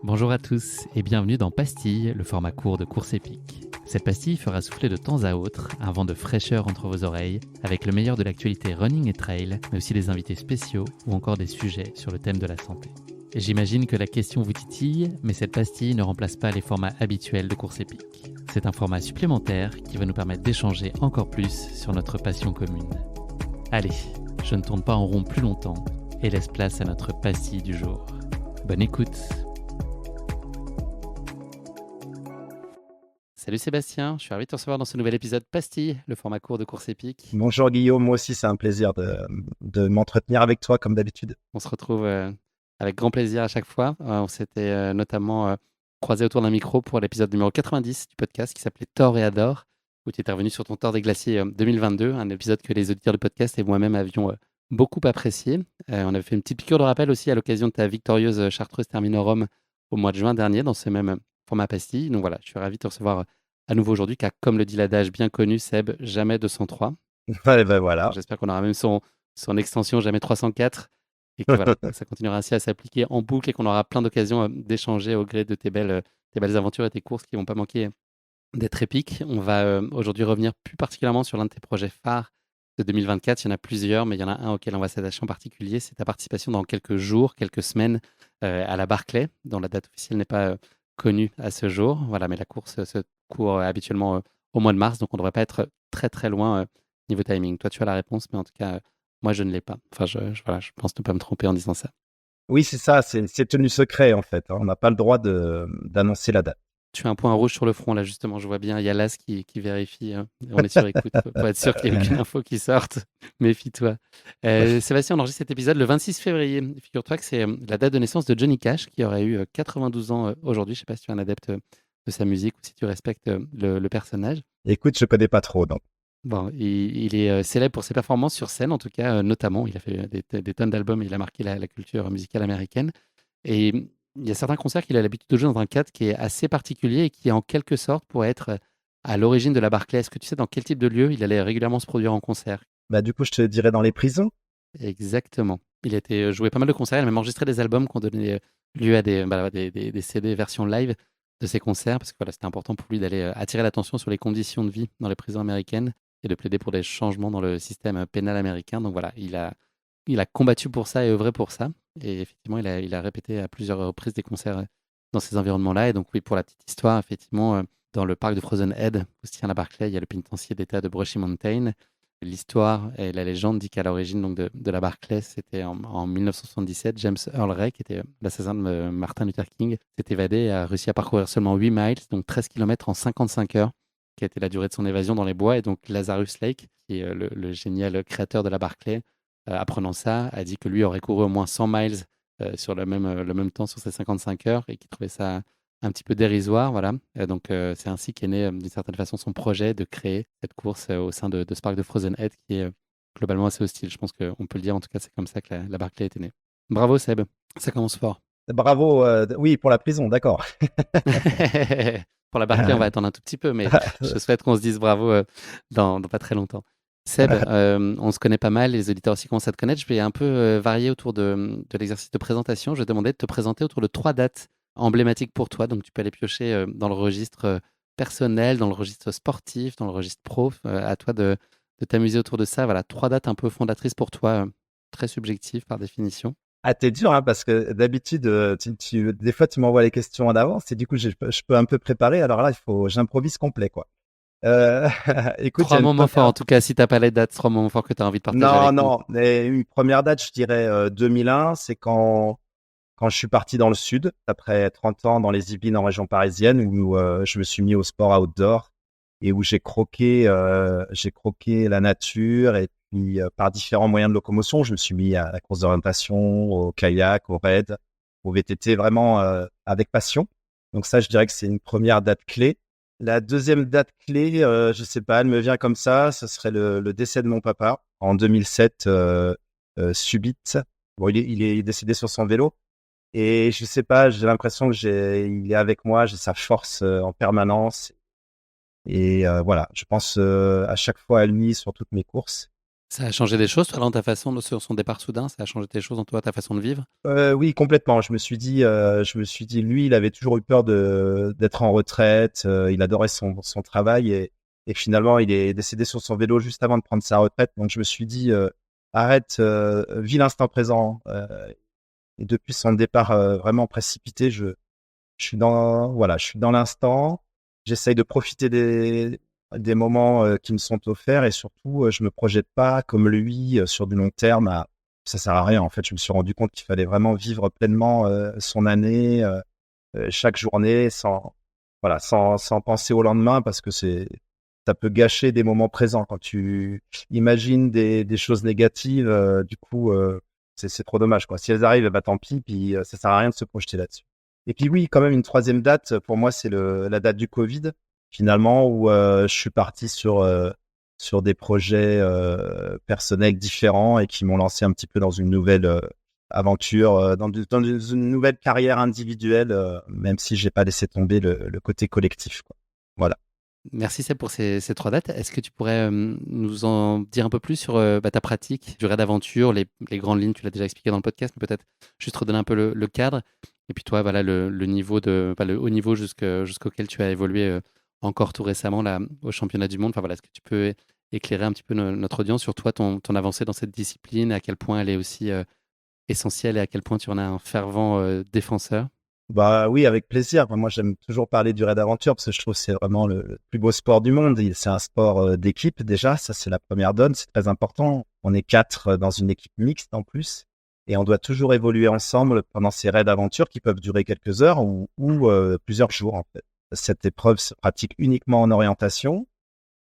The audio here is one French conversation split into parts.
Bonjour à tous et bienvenue dans Pastille, le format court de course épique. Cette pastille fera souffler de temps à autre un vent de fraîcheur entre vos oreilles avec le meilleur de l'actualité running et trail, mais aussi des invités spéciaux ou encore des sujets sur le thème de la santé. Et j'imagine que la question vous titille, mais cette pastille ne remplace pas les formats habituels de course épique. C'est un format supplémentaire qui va nous permettre d'échanger encore plus sur notre passion commune. Allez, je ne tourne pas en rond plus longtemps et laisse place à notre pastille du jour. Bonne écoute! Salut Sébastien, je suis ravi de te recevoir dans ce nouvel épisode Pastille, le format court de course épique. Bonjour Guillaume, moi aussi c'est un plaisir de m'entretenir avec toi comme d'habitude. On se retrouve avec grand plaisir à chaque fois. On s'était notamment croisé autour d'un micro pour l'épisode numéro 90 du podcast qui s'appelait Thor et Adore, où tu étais revenu sur ton Thor des Glaciers 2022, un épisode que les auditeurs du podcast et moi-même avions beaucoup apprécié. On avait fait une petite piqûre de rappel aussi à l'occasion de ta victorieuse Chartreuse Terminorum au mois de juin dernier dans ce même format Pastille. Donc voilà, je suis ravi de te recevoir à nouveau aujourd'hui, car comme le dit l'adage bien connu, Seb, jamais 203. Ouais, ben voilà. J'espère qu'on aura même son extension jamais 304 et que voilà, ça continuera ainsi à s'appliquer en boucle et qu'on aura plein d'occasions d'échanger au gré de tes belles aventures et tes courses qui vont pas manquer d'être épiques. On va aujourd'hui revenir plus particulièrement sur l'un de tes projets phares de 2024. Il y en a plusieurs, mais il y en a un auquel on va s'attacher en particulier. C'est ta participation dans quelques jours, quelques semaines à la Barclay, dont la date officielle n'est pas connue à ce jour. Voilà, mais la course se court habituellement au mois de mars, donc on ne devrait pas être très très loin niveau timing. Toi, tu as la réponse, mais en tout cas, moi, je ne l'ai pas. Enfin, voilà, je pense ne pas me tromper en disant ça. Oui, c'est ça, c'est tenu secret en fait. On n'a pas le droit d'annoncer la date. Tu as un point rouge sur le front, là, justement, je vois bien. Il y a Las qui vérifie. On est sur écoute, pour être sûr qu'il n'y ait aucune info qui sorte. Méfie-toi. Sébastien, on enregistre cet épisode le 26 février. Figure-toi que c'est la date de naissance de Johnny Cash, qui aurait eu 92 ans aujourd'hui. Je ne sais pas si tu es un adepte de sa musique ou si tu respectes le personnage. Écoute, je connais pas trop, donc. Bon, il est célèbre pour ses performances sur scène, en tout cas, notamment. Il a fait des tonnes d'albums et il a marqué la culture musicale américaine. Et il y a certains concerts qu'il a l'habitude de jouer dans un cadre qui est assez particulier et qui, en quelque sorte, pourrait être à l'origine de la Barclay. Est-ce que tu sais dans quel type de lieu il allait régulièrement se produire en concert? Bah du coup, je te dirais dans les prisons. Exactement. Il a été joué pas mal de concerts, il a même enregistré des albums qui ont donné lieu à des CD version live de ses concerts, parce que voilà, c'était important pour lui d'aller attirer l'attention sur les conditions de vie dans les prisons américaines et de plaider pour des changements dans le système pénal américain. Donc voilà, il a combattu pour ça et œuvré pour ça. Et effectivement, il a répété à plusieurs reprises des concerts dans ces environnements-là. Et donc oui, pour la petite histoire, effectivement, dans le parc de Frozen Head, où se tient la Barclay, il y a le pénitencier d'État de Brushy Mountain. L'histoire et la légende dit qu'à l'origine donc, de la Barclay, c'était en 1977, James Earl Ray, qui était l'assassin de Martin Luther King, s'est évadé et a réussi à parcourir seulement 8 miles, donc 13 km en 55 heures, qui a été la durée de son évasion dans les bois. Et donc Lazarus Lake, qui est le génial créateur de la Barclay, apprenant ça, a dit que lui aurait couru au moins 100 miles sur le même temps sur ces 55 heures et qu'il trouvait ça un petit peu dérisoire. Voilà. Donc, c'est ainsi qu'est né, d'une certaine façon, son projet de créer cette course au sein de ce parc de Frozen Head qui est globalement assez hostile. Je pense qu'on peut le dire, en tout cas, c'est comme ça que la Barclay était née. Bravo Seb, ça commence fort. Bravo, oui, pour la prison, d'accord. Pour la Barclay, on va attendre un tout petit peu, mais je souhaite qu'on se dise bravo dans pas très longtemps. Seb, on se connaît pas mal, les auditeurs aussi commencent à te connaître. Je vais un peu varier autour de l'exercice de présentation. Je vais te demander de te présenter autour de 3 dates emblématiques pour toi. Donc, tu peux aller piocher dans le registre personnel, dans le registre sportif, dans le registre pro. À toi de t'amuser autour de ça. Voilà, 3 dates un peu fondatrices pour toi, très subjectives par définition. Ah, t'es dur, hein, parce que d'habitude, des fois, tu m'envoies les questions en avance et du coup, je peux un peu préparer. Alors là, j'improvise complet, quoi. Euh, écoute, il y a 3 une moments forts, première. en tout cas, si tu n'as pas les dates, 3 moments forts que tu as envie de partager Non, avec nous. non, mais une première date, je dirais 2001, c'est quand je suis parti dans le sud, après 30 ans dans les Yvelines en région parisienne, où je me suis mis au sport outdoor et où j'ai croqué la nature et puis par différents moyens de locomotion, je me suis mis à la course d'orientation, au kayak, au raid, au VTT, vraiment avec passion. Donc ça, je dirais que c'est une première date clé. La deuxième date clé, je sais pas, elle me vient comme ça, ce serait le décès de mon papa en 2007, subite. Bon, il est décédé sur son vélo. Et je sais pas, j'ai l'impression que il est avec moi, j'ai sa force en permanence. Et voilà, je pense à chaque fois à lui sur toutes mes courses. Ça a changé des choses, toi, dans ta façon sur son départ soudain, ça a changé des choses en toi, ta façon de vivre? Oui, complètement. Je me suis dit, lui, il avait toujours eu peur d'être en retraite. Il adorait son travail et finalement, il est décédé sur son vélo juste avant de prendre sa retraite. Donc, je me suis dit, arrête, vis l'instant présent. Et depuis son départ vraiment précipité, je suis dans l'instant. J'essaye de profiter des moments qui me sont offerts et surtout, je me projette pas comme lui sur du long terme. Ça sert à rien. En fait, je me suis rendu compte qu'il fallait vraiment vivre pleinement son année, chaque journée, sans penser au lendemain, parce que ça peut gâcher des moments présents quand tu imagines des choses négatives. Du coup, c'est trop dommage, quoi. Si elles arrivent, bah tant pis. Puis ça sert à rien de se projeter là-dessus. Et puis oui, quand même une troisième date, pour moi, c'est la date du Covid, finalement, où je suis parti sur des projets personnels différents et qui m'ont lancé un petit peu dans une nouvelle aventure, dans une nouvelle carrière individuelle, même si j'ai pas laissé tomber le côté collectif, quoi. Voilà. Merci Seb pour ces 3 dates. Est-ce que tu pourrais nous en dire un peu plus sur ta pratique du raid d'aventure, les grandes lignes, tu l'as déjà expliqué dans le podcast, mais peut-être juste redonner un peu le cadre. Et puis toi, voilà, le niveau le haut niveau jusqu'auquel tu as évolué encore tout récemment là, au championnat du monde. Enfin voilà, est-ce que tu peux éclairer un petit peu notre audience sur toi, ton avancée dans cette discipline, à quel point elle est aussi essentielle et à quel point tu en as un fervent défenseur? Bah oui, avec plaisir. Moi, j'aime toujours parler du raid aventure parce que je trouve que c'est vraiment le plus beau sport du monde. C'est un sport d'équipe déjà, ça c'est la première donne, c'est très important. On est 4 dans une équipe mixte en plus et on doit toujours évoluer ensemble pendant ces raids aventure qui peuvent durer quelques heures ou plusieurs jours en fait. Cette épreuve se pratique uniquement en orientation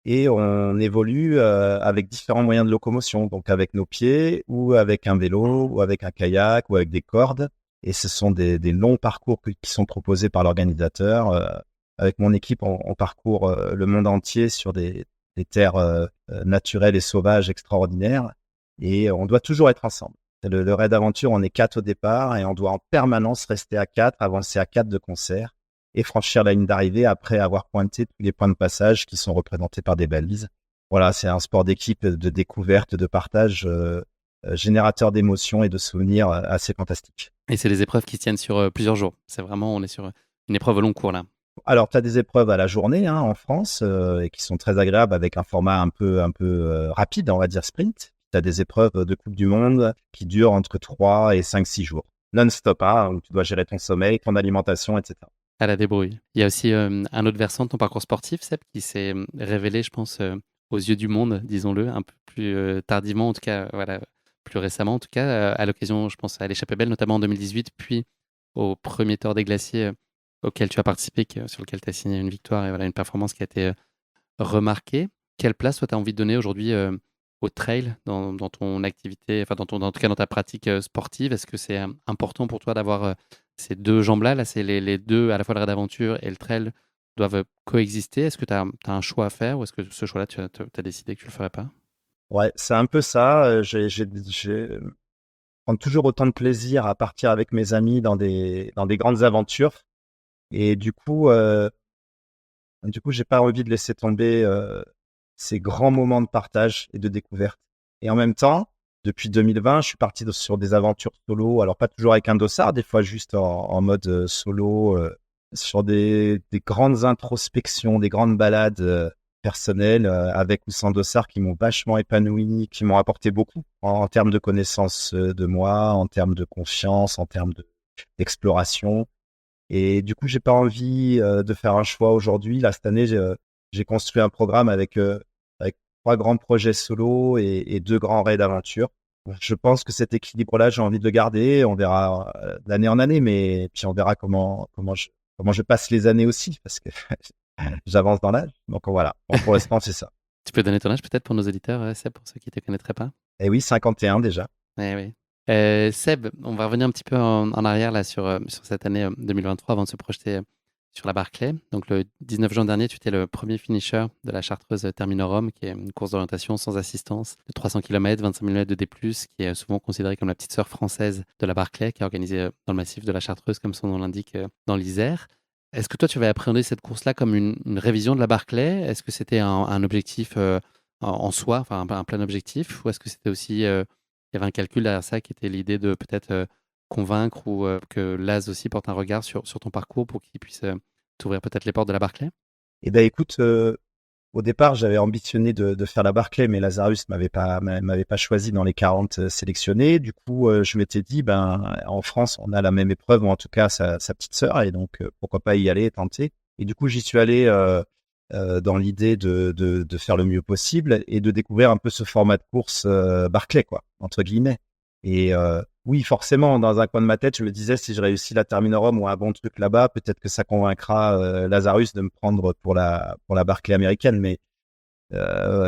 et on évolue avec différents moyens de locomotion, donc avec nos pieds ou avec un vélo ou avec un kayak ou avec des cordes. Et ce sont des longs parcours qui sont proposés par l'organisateur. Avec mon équipe, on parcourt le monde entier sur des terres naturelles et sauvages extraordinaires. Et on doit toujours être ensemble. Le raid d'aventure, on est 4 au départ et on doit en permanence rester à 4, avancer à 4 de concert et franchir la ligne d'arrivée après avoir pointé tous les points de passage qui sont représentés par des balises. Voilà, c'est un sport d'équipe, de découverte, de partage, générateur d'émotions et de souvenirs assez fantastiques. Et c'est des épreuves qui se tiennent sur plusieurs jours. C'est vraiment, on est sur une épreuve au long cours là. Alors, tu as des épreuves à la journée en France et qui sont très agréables avec un format un peu rapide, on va dire sprint. Tu as des épreuves de Coupe du Monde qui durent entre 3 et 5-6 jours. Non-stop, où tu dois gérer ton sommeil, ton alimentation, etc. À la débrouille. Il y a aussi un autre versant de ton parcours sportif, Seb, qui s'est révélé, je pense, aux yeux du monde, disons-le, un peu plus tardivement, en tout cas, voilà, plus récemment, en tout cas, à l'occasion, je pense, à l'Échappée Belle, notamment en 2018, puis au premier Tour des Glaciers auquel tu as participé, sur lequel tu as signé une victoire et voilà, une performance qui a été remarquée. Quelle place, toi, tu as envie de donner aujourd'hui au trail dans ton activité, enfin, en tout cas, dans ta pratique sportive? Est-ce que c'est important pour toi d'avoir ces deux jambes-là? Là, c'est les deux, à la fois le raid d'aventure et le trail, doivent coexister. Est-ce que tu as un choix à faire ou est-ce que ce choix-là, tu as décidé que tu ne le ferais pas? Ouais, c'est un peu ça. Prends toujours autant de plaisir à partir avec mes amis dans des grandes aventures. Et du coup, j'ai pas envie de laisser tomber ces grands moments de partage et de découverte. Et en même temps, depuis 2020, je suis parti sur des aventures solo. Alors pas toujours avec un dossard, des fois juste en mode solo, sur des grandes introspections, des grandes balades personnelles avec ou sans dossard qui m'ont vachement épanoui, qui m'ont apporté beaucoup en termes de connaissance de moi, en termes de confiance, en termes d'exploration. Et du coup, j'ai pas envie de faire un choix aujourd'hui. Là, cette année, j'ai construit un programme avec 3 grands projets solo et 2 grands raids d'aventure. Je pense que cet équilibre-là, j'ai envie de le garder. On verra d'année en année, mais puis on verra comment je passe les années aussi, parce que j'avance dans l'âge. Donc voilà. Bon, pour l'instant, c'est ça. Tu peux donner ton âge peut-être pour nos auditeurs, Seb, pour ceux qui ne te connaîtraient pas? Et oui, 51 déjà. Eh oui. Seb, on va revenir un petit peu en arrière là, sur cette année 2023 avant de se projeter sur la Barclay. Donc le 19 juin dernier, tu étais le premier finisher de la Chartreuse Terminorum, qui est une course d'orientation sans assistance de 300 km, 25 000 mètres de D+, qui est souvent considérée comme la petite sœur française de la Barclay, qui est organisée dans le massif de la Chartreuse, comme son nom l'indique, dans l'Isère. Est-ce que toi, tu avais appréhendé cette course-là comme une révision de la Barclay? Est-ce que c'était un objectif en soi, enfin un plein objectif, ou est-ce que c'était aussi, il y avait un calcul derrière ça qui était l'idée de peut-être, convaincre ou, que Laz aussi porte un regard sur ton parcours pour qu'il puisse, t'ouvrir peut-être les portes de la Barclay? Et ben écoute, au départ, j'avais ambitionné de faire la Barclay, mais Lazarus m'avait pas choisi dans les 40 sélectionnés. Du coup, je m'étais dit, ben, en France, on a la même épreuve, ou en tout cas sa petite sœur, et donc pourquoi pas y aller et tenter. Et du coup, j'y suis allé dans l'idée de faire le mieux possible et de découvrir un peu ce format de course Barclay, quoi, entre guillemets. Et oui, forcément, dans un coin de ma tête, je me disais, si je réussis la Terminorum ou un bon truc là-bas, peut-être que ça convaincra Lazarus de me prendre pour la Barclay américaine. Mais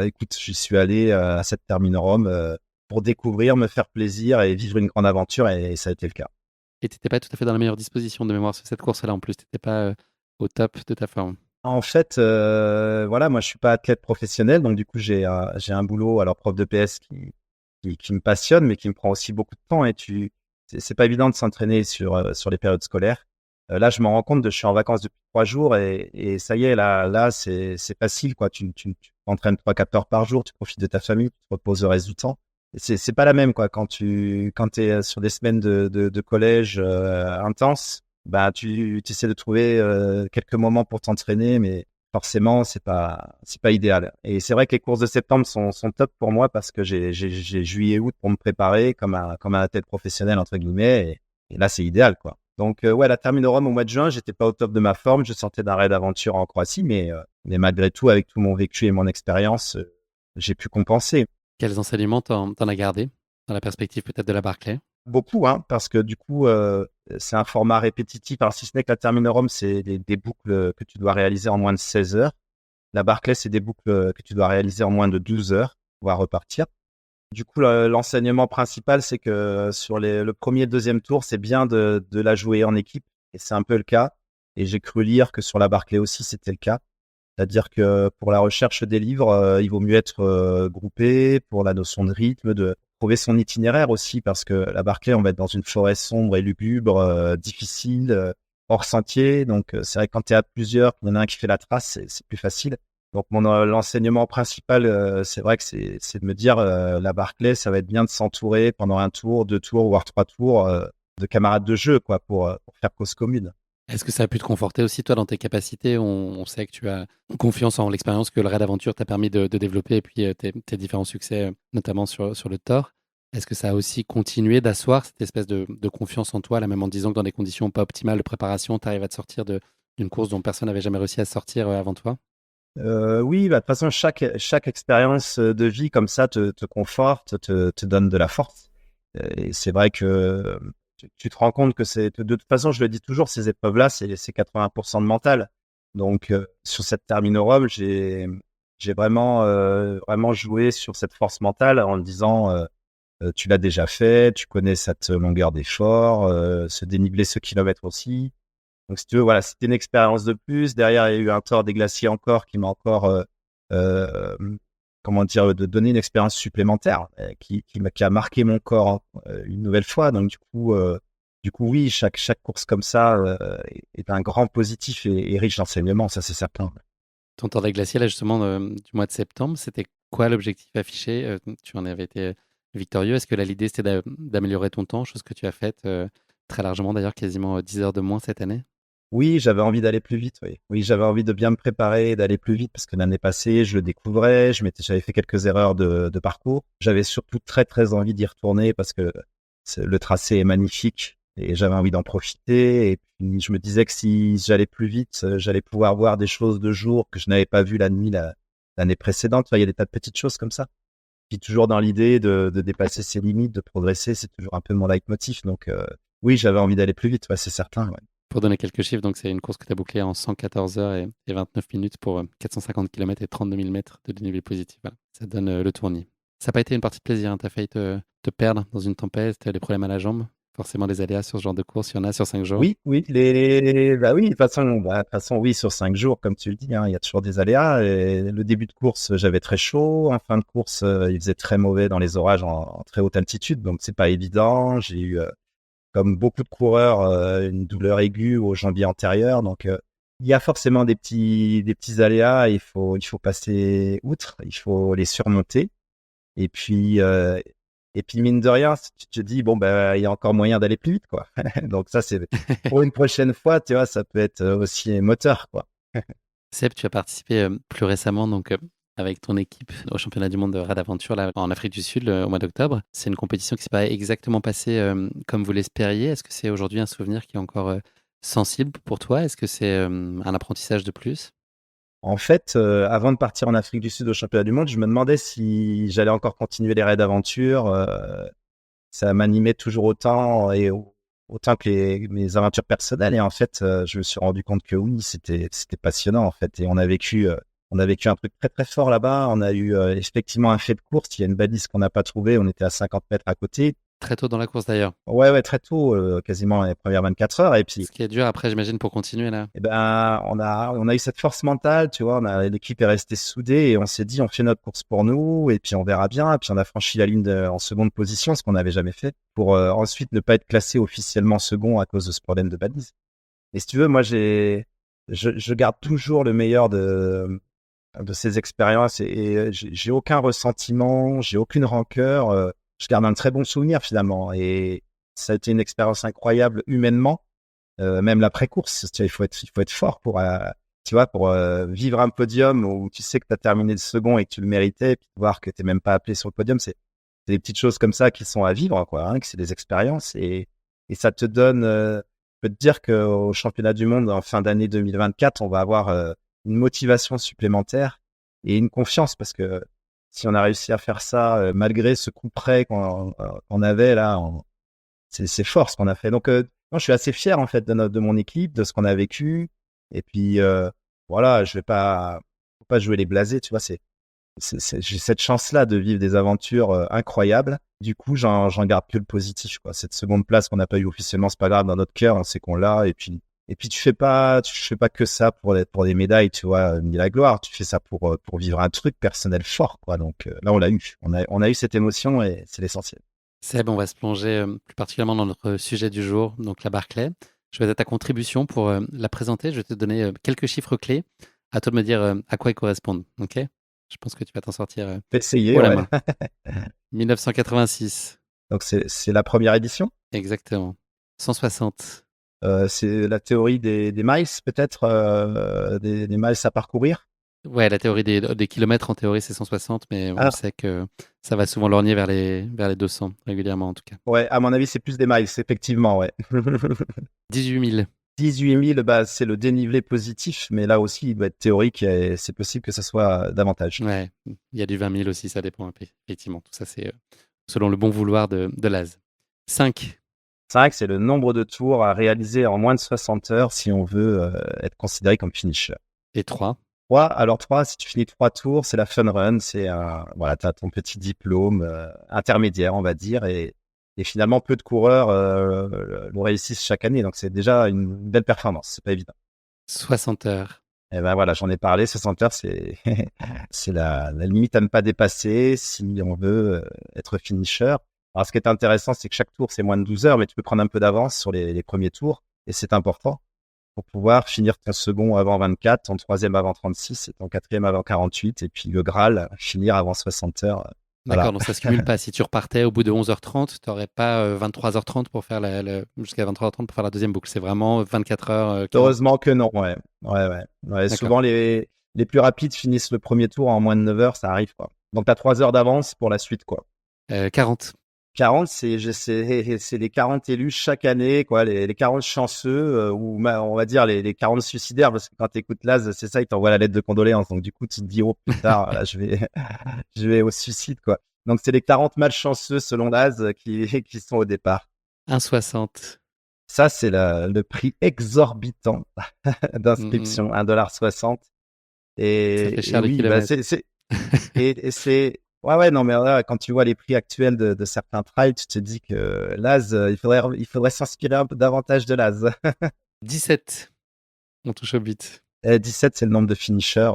écoute, je suis allé à cette Terminorum pour découvrir, me faire plaisir et vivre une grande aventure, et ça a été le cas. Et tu étais pas tout à fait dans la meilleure disposition de mémoire sur cette course-là en plus, tu étais pas, au top de ta forme? En fait, voilà, moi je suis pas athlète professionnel, donc du coup j'ai un boulot, alors prof de PS qui me passionne, mais qui me prend aussi beaucoup de temps. Et c'est pas évident de s'entraîner sur les périodes scolaires. Là, je me rends compte je suis en vacances depuis 3 jours, et ça y est, là c'est facile, quoi. Tu t'entraînes 3-4 heures par jour, tu profites de ta famille, tu te reposes le reste du temps. Et c'est pas la même, quoi, quand t'es sur des semaines de collège intenses. Bah, tu essaies de trouver quelques moments pour t'entraîner, mais forcément, c'est pas idéal. Et c'est vrai que les courses de septembre sont top pour moi, parce que j'ai juillet, août pour me préparer comme un athlète professionnel, entre guillemets. Et là, c'est idéal, quoi. Donc, ouais, la Terminorum au mois de juin, j'étais pas au top de ma forme. Je sortais d'un raid d'aventure en Croatie, mais malgré tout, avec tout mon vécu et mon expérience, j'ai pu compenser. Quels enseignements t'en as gardé dans la perspective peut-être de la Barclay? Beaucoup, hein, parce que du coup, c'est un format répétitif. Alors, si ce n'est que la Terminorum, c'est des boucles que tu dois réaliser en moins de 16 heures. La Barclay, c'est des boucles que tu dois réaliser en moins de 12 heures pour pouvoir repartir. Du coup, l'enseignement principal, c'est que sur le premier et le deuxième tour, c'est bien de la jouer en équipe. Et c'est un peu le cas. Et j'ai cru lire que sur la Barclay aussi, c'était le cas. C'est-à-dire que pour la recherche des livres, il vaut mieux être groupé, pour la notion de rythme, de trouver son itinéraire aussi, parce que la Barclay, on va être dans une forêt sombre et lugubre, difficile, hors sentier. Donc, c'est vrai que quand tu es à plusieurs, qu'il y en a un qui fait la trace, c'est plus facile. Donc, l'enseignement principal, c'est vrai que c'est de me dire, la Barclay, ça va être bien de s'entourer pendant un tour, 2 tours, voire 3 tours, de camarades de jeu, quoi, pour faire cause commune. Est-ce que ça a pu te conforter aussi, toi, dans tes capacités? On sait que tu as confiance en l'expérience que le raid aventure t'a permis de développer et puis tes différents succès, notamment sur le Thor. Est-ce que ça a aussi continué d'asseoir cette espèce de confiance en toi, là, même en disant que dans des conditions pas optimales de préparation, tu arrives à te sortir d'une course dont personne n'avait jamais réussi à sortir avant toi? Oui, bah, de toute façon, chaque expérience de vie comme ça te conforte, te donne de la force. Et c'est vrai que tu te rends compte que de toute façon, je le dis toujours, ces épreuves-là, c'est 80% de mental. Donc, sur cette Terminorum, j'ai vraiment joué sur cette force mentale en me disant, tu l'as déjà fait, tu connais cette longueur d'effort, ce dénivelé, ce kilomètre aussi. Donc, si tu veux, voilà, c'était une expérience de plus. Derrière, il y a eu un Thor des glaciers encore qui m'a encore, euh, comment dire, de donner une expérience supplémentaire qui a marqué mon corps une nouvelle fois. Donc, du coup, oui, chaque course comme ça est un grand positif et riche d'enseignements, ça c'est certain. Ton Tour des glaciers, là, justement, du mois de septembre, c'était quoi l'objectif affiché? Tu en avais été victorieux. Est-ce que là, l'idée, c'était d'améliorer ton temps, chose que tu as faite très largement, d'ailleurs, quasiment 10 heures de moins cette année? Oui, j'avais envie d'aller plus vite. Oui, oui, j'avais envie de bien me préparer, d'aller plus vite, parce que l'année passée, je le découvrais, j'avais fait quelques erreurs de parcours. J'avais surtout très très envie d'y retourner, parce que le tracé est magnifique et j'avais envie d'en profiter. Et puis je me disais que si j'allais plus vite, j'allais pouvoir voir des choses de jour que je n'avais pas vues la nuit l'année précédente. Tu vois, il y a des tas de petites choses comme ça. Puis toujours dans l'idée de dépasser ses limites, de progresser, c'est toujours un peu mon leitmotiv. Donc oui, j'avais envie d'aller plus vite, ouais, c'est certain. Ouais. Pour donner quelques chiffres, donc c'est une course que tu as bouclée en 114 heures et 29 minutes pour 450 km et 32 000 mètres de dénivelé positif. Voilà. Ça donne le tournis. Ça n'a pas été une partie de plaisir, hein. Tu as failli te perdre dans une tempête, tu as des problèmes à la jambe. Forcément, des aléas sur ce genre de course, il y en a sur 5 jours. Oui, oui, bah oui, de toute façon, oui, sur 5 jours, comme tu le dis, hein, il y a toujours des aléas. Et le début de course, j'avais très chaud. En fin de course, il faisait très mauvais dans les orages en très haute altitude, donc c'est pas évident. J'ai eu, comme beaucoup de coureurs, une douleur aiguë au jambier antérieur. Donc, il y a forcément des petits aléas. Il faut passer outre. Il faut les surmonter. Et puis, mine de rien, tu te dis, bon, ben, il y a encore moyen d'aller plus vite, quoi. Donc ça, c'est pour une prochaine fois, tu vois, ça peut être aussi moteur, quoi. Seb, tu as participé plus récemment donc avec ton équipe au championnat du monde de Rad Aventure là, en Afrique du Sud au mois d'octobre. C'est une compétition qui s'est pas exactement passée comme vous l'espériez. Est-ce que c'est aujourd'hui un souvenir qui est encore sensible pour toi? Est-ce que c'est un apprentissage de plus? En fait, avant de partir en Afrique du Sud au championnat du monde, je me demandais si j'allais encore continuer les raids d'aventure. Ça m'animait toujours autant et autant que mes aventures personnelles. Et en fait, je me suis rendu compte que oui, c'était passionnant en fait. Et on a vécu un truc très très fort là-bas. On a eu effectivement un fait de course. Il y a une balise qu'on n'a pas trouvée. On était à 50 mètres à côté. Très tôt dans la course d'ailleurs. Ouais, ouais, très tôt, quasiment les premières 24 heures. Et puis, Ce qui est dur après, j'imagine, pour continuer là. eh ben, on a eu cette force mentale, tu vois. L'équipe est restée soudée et on s'est dit, on fait notre course pour nous et puis on verra bien. Et puis on a franchi la ligne en seconde position, ce qu'on n'avait jamais fait, pour ensuite ne pas être classé officiellement second à cause de ce problème de balise. Et si tu veux, moi, je garde toujours le meilleur de ces expériences et j'ai aucun ressentiment, j'ai aucune rancœur. Je garde un très bon souvenir finalement et ça a été une expérience incroyable humainement. Même l'après-course, tu vois, il faut être fort pour, tu vois, pour vivre un podium où tu sais que tu as terminé le second et que tu le méritais, et puis voir que tu n'es même pas appelé sur le podium, c'est des petites choses comme ça qui sont à vivre, quoi, hein, que c'est des expériences et ça te donne, je peux te dire qu'au championnat du monde en fin d'année 2024, on va avoir une motivation supplémentaire et une confiance parce que si on a réussi à faire ça malgré ce coup près qu'on avait là, c'est fort ce qu'on a fait. Donc, non, je suis assez fier en fait de mon équipe, de ce qu'on a vécu. Et puis voilà, je vais pas, faut pas jouer les blasés, tu vois. J'ai cette chance-là de vivre des aventures incroyables. Du coup, j'en garde que le positif, quoi. Cette seconde place qu'on n'a pas eu officiellement, c'est pas grave. Dans notre cœur, on sait qu'on l'a. Et puis, tu fais pas que ça pour des médailles, tu vois, ni la gloire. Tu fais ça pour vivre un truc personnel fort, quoi. Donc là, on l'a eu. On a eu cette émotion et c'est l'essentiel. Seb, on va se plonger plus particulièrement dans notre sujet du jour, donc la Barclay. Je vais être ta contribution pour la présenter. Je vais te donner quelques chiffres clés. À toi de me dire à quoi ils correspondent. Ok? Je pense que tu vas t'en sortir Fais essayer, haut la ouais. main. 1986, Donc c'est la première édition. exactement. 160, C'est la théorie des miles, peut-être, des miles à parcourir. ouais, la théorie des kilomètres, en théorie, c'est 160, mais on Ah, sait que ça va souvent lorgner vers les 200, régulièrement en tout cas. ouais, à mon avis, c'est plus des miles, effectivement, ouais. 18 000, 18 000, bah, c'est le dénivelé positif, mais là aussi, il doit être théorique et c'est possible que ça soit davantage. ouais, il y a du 20 000 aussi, ça dépend un peu. Effectivement, tout ça, c'est selon le bon vouloir de l'AS. 5, 5, c'est le nombre de tours à réaliser en moins de 60 heures si on veut être considéré comme finisher. et 3. 3, alors 3, si tu finis 3 tours, c'est la fun run, voilà, t'as ton petit diplôme intermédiaire, on va dire, et finalement, peu de coureurs le réussissent chaque année, donc c'est déjà une belle performance, c'est pas évident. 60 heures. Et ben voilà, j'en ai parlé, 60 heures, c'est c'est la limite à ne pas dépasser si on veut être finisher. Alors, ce qui est intéressant, c'est que chaque tour, c'est moins de 12 heures, mais tu peux prendre un peu d'avance sur les premiers tours, et c'est important pour pouvoir finir ton second avant 24, ton troisième avant 36 et ton quatrième avant 48, et puis le Graal, finir avant 60 heures. D'accord, Voilà. donc ça se cumule pas. Si tu repartais au bout de 11h30, tu n'aurais pas 23h30 pour faire jusqu'à 23h30 pour faire la deuxième boucle. C'est vraiment 24 heures 40. Heureusement que non, ouais. Ouais, ouais. Ouais, D'accord. souvent, les plus rapides finissent le premier tour en moins de 9 heures, ça arrive, quoi. Donc, tu as 3 heures d'avance pour la suite, quoi. 40. 40, c'est les 40 élus chaque année, quoi, les 40 chanceux, on va dire les 40 suicidaires, parce que quand tu écoutes Laz, c'est ça, il t'envoie la lettre de condoléances. Donc, du coup, tu te dis, oh, plus tard, là, je vais au suicide, quoi. Donc, c'est les 40 malchanceux, selon Laz, qui sont au départ. 1,60. Ça, c'est le prix exorbitant Mm, d'inscription, 1,60 $. Ça fait Et cher le oui, bah, kilomètre. et c'est, ouais, ouais, non, mais là, quand tu vois les prix actuels de certains trails, tu te dis que Laz, il faudrait s'inspirer un peu davantage de Laz. 17. On touche au but. Et 17, c'est le nombre de finishers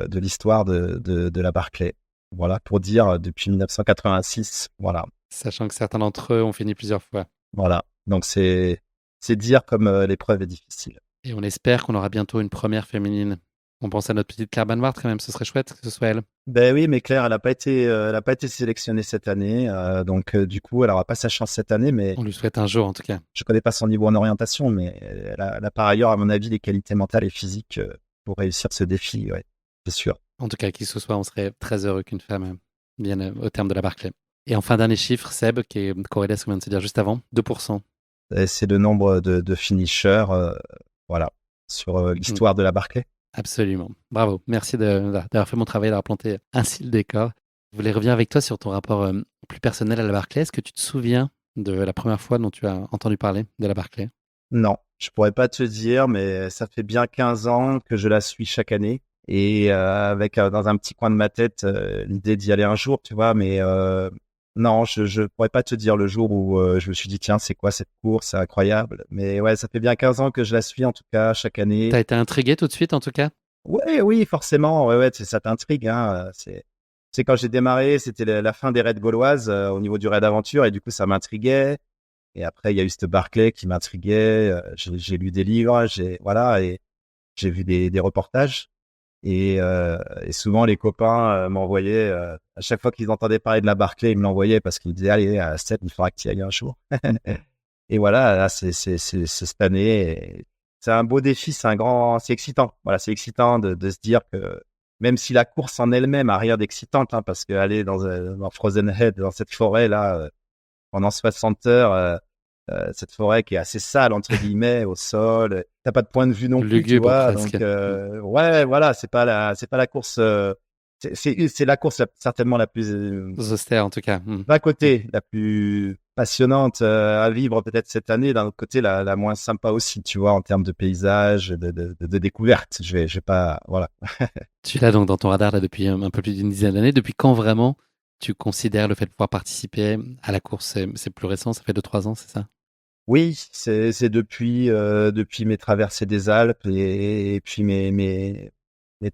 de l'histoire de la Barclay. Voilà, pour dire depuis 1986. Voilà, Sachant que certains d'entre eux ont fini plusieurs fois. voilà. Donc c'est dire comme l'épreuve est difficile. Et on espère qu'on aura bientôt une première féminine. On pense à notre petite Claire Banwart quand même, ce serait chouette que ce soit elle. Ben oui, mais Claire, elle a pas été sélectionnée cette année, donc du coup, elle aura pas sa chance cette année, mais On lui souhaite un jour en tout cas. je connais pas son niveau en orientation, mais elle a par ailleurs, à mon avis, les qualités mentales et physiques pour réussir ce défi, ouais, c'est sûr. En tout cas, qui que ce soit, on serait très heureux qu'une femme vienne au terme de la Barclay. Et enfin, dernier chiffre, Seb, qui est corrélé à ce qu'on vient de se dire juste avant, 2%. Et c'est le nombre de finishers, voilà, sur Mm, l'histoire de la Barclay. absolument. Bravo. Merci d'avoir fait mon travail, d'avoir planté ainsi le décor. Je voulais revenir avec toi sur ton rapport plus personnel à la Barclay. Est-ce que tu te souviens de la première fois dont tu as entendu parler de la Barclay? Non, je pourrais pas te dire, mais ça fait bien 15 ans que je la suis chaque année. Et avec dans un petit coin de ma tête l'idée d'y aller un jour, tu vois, mais non, je pourrais pas te dire le jour où je me suis dit tiens, c'est quoi cette course, c'est incroyable. Mais ouais, ça fait bien 15 ans que je la suis en tout cas chaque année. T'as été intrigué tout de suite en tout cas? Ouais, oui, forcément, ouais, ça t'intrigue, hein. C'est quand j'ai démarré, c'était la fin des raids gauloises au niveau du raid aventure et du coup ça m'intriguait. Et après il y a eu cette Barclay qui m'intriguait. J'ai lu des livres, voilà, et j'ai vu des reportages. Et souvent les copains m'envoyaient à chaque fois qu'ils entendaient parler de la Barclay, ils me l'envoyaient parce qu'ils me disaient allez à 7, il faudra que tu y ailles un jour. Et voilà, là c'est cette année. Et c'est un beau défi, c'est excitant. Voilà, c'est excitant de se dire que même si la course en elle-même a rien d'excitante, hein, parce qu'aller dans Frozen Head, dans cette forêt là pendant 60 heures. Cette forêt qui est assez sale entre guillemets au sol, t'as pas de point de vue non plus, tu Lugubre vois, presque. donc ouais, voilà, c'est pas la course, c'est la course certainement la plus Austère en tout cas. Mm. d'un côté la plus passionnante à vivre peut-être cette année, d'un autre côté la moins sympa aussi, tu vois, en termes de paysage, de découverte. Je vais pas, voilà. Tu l'as donc dans ton radar là, depuis un peu plus d'une dizaine d'années. Depuis quand vraiment tu considères le fait de pouvoir participer à la course? C'est plus récent, ça fait 2-3 ans, c'est ça? Oui, c'est depuis mes traversées des Alpes et puis mes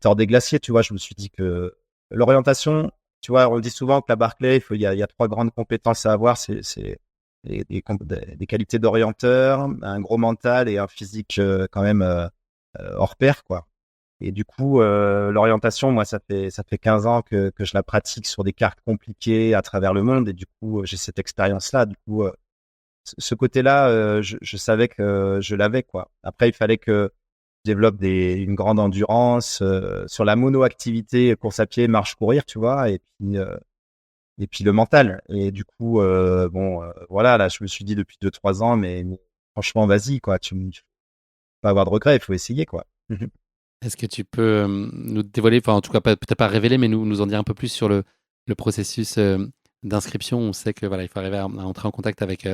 torts des glaciers, tu vois, je me suis dit que l'orientation, tu vois, on dit souvent que la Barclay, il y a trois grandes compétences à avoir, c'est des qualités d'orienteur, un gros mental et un physique quand même hors pair, quoi. Et du coup, l'orientation, moi, ça fait 15 ans que je la pratique sur des cartes compliquées à travers le monde et du coup, j'ai cette expérience-là. Du coup, ce côté-là, je savais que je l'avais, quoi. Après, il fallait que je développe une grande endurance sur la mono-activité, course à pied, marche, courir, tu vois, et puis le mental. Et du coup, bon, voilà, là, je me suis dit depuis 2-3 ans, mais franchement, vas-y, quoi. Faut pas avoir de regrets, il faut essayer, quoi. Est-ce que tu peux nous dévoiler, enfin en tout cas peut-être pas révéler, mais nous en dire un peu plus sur le processus d'inscription? On sait que voilà, il faut arriver à entrer en contact avec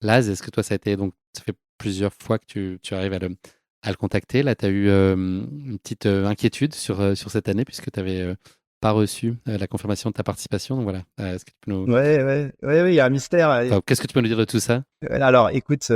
Laz. Est-ce que toi ça a été donc ça fait plusieurs fois que tu arrives à le contacter. Là, tu as eu une petite inquiétude sur cette année puisque tu n'avais pas reçu la confirmation de ta participation. Donc voilà, est-ce que tu peux nous... Ouais, il y a un mystère. Enfin, qu'est-ce que tu peux nous dire de tout ça? Alors, écoute,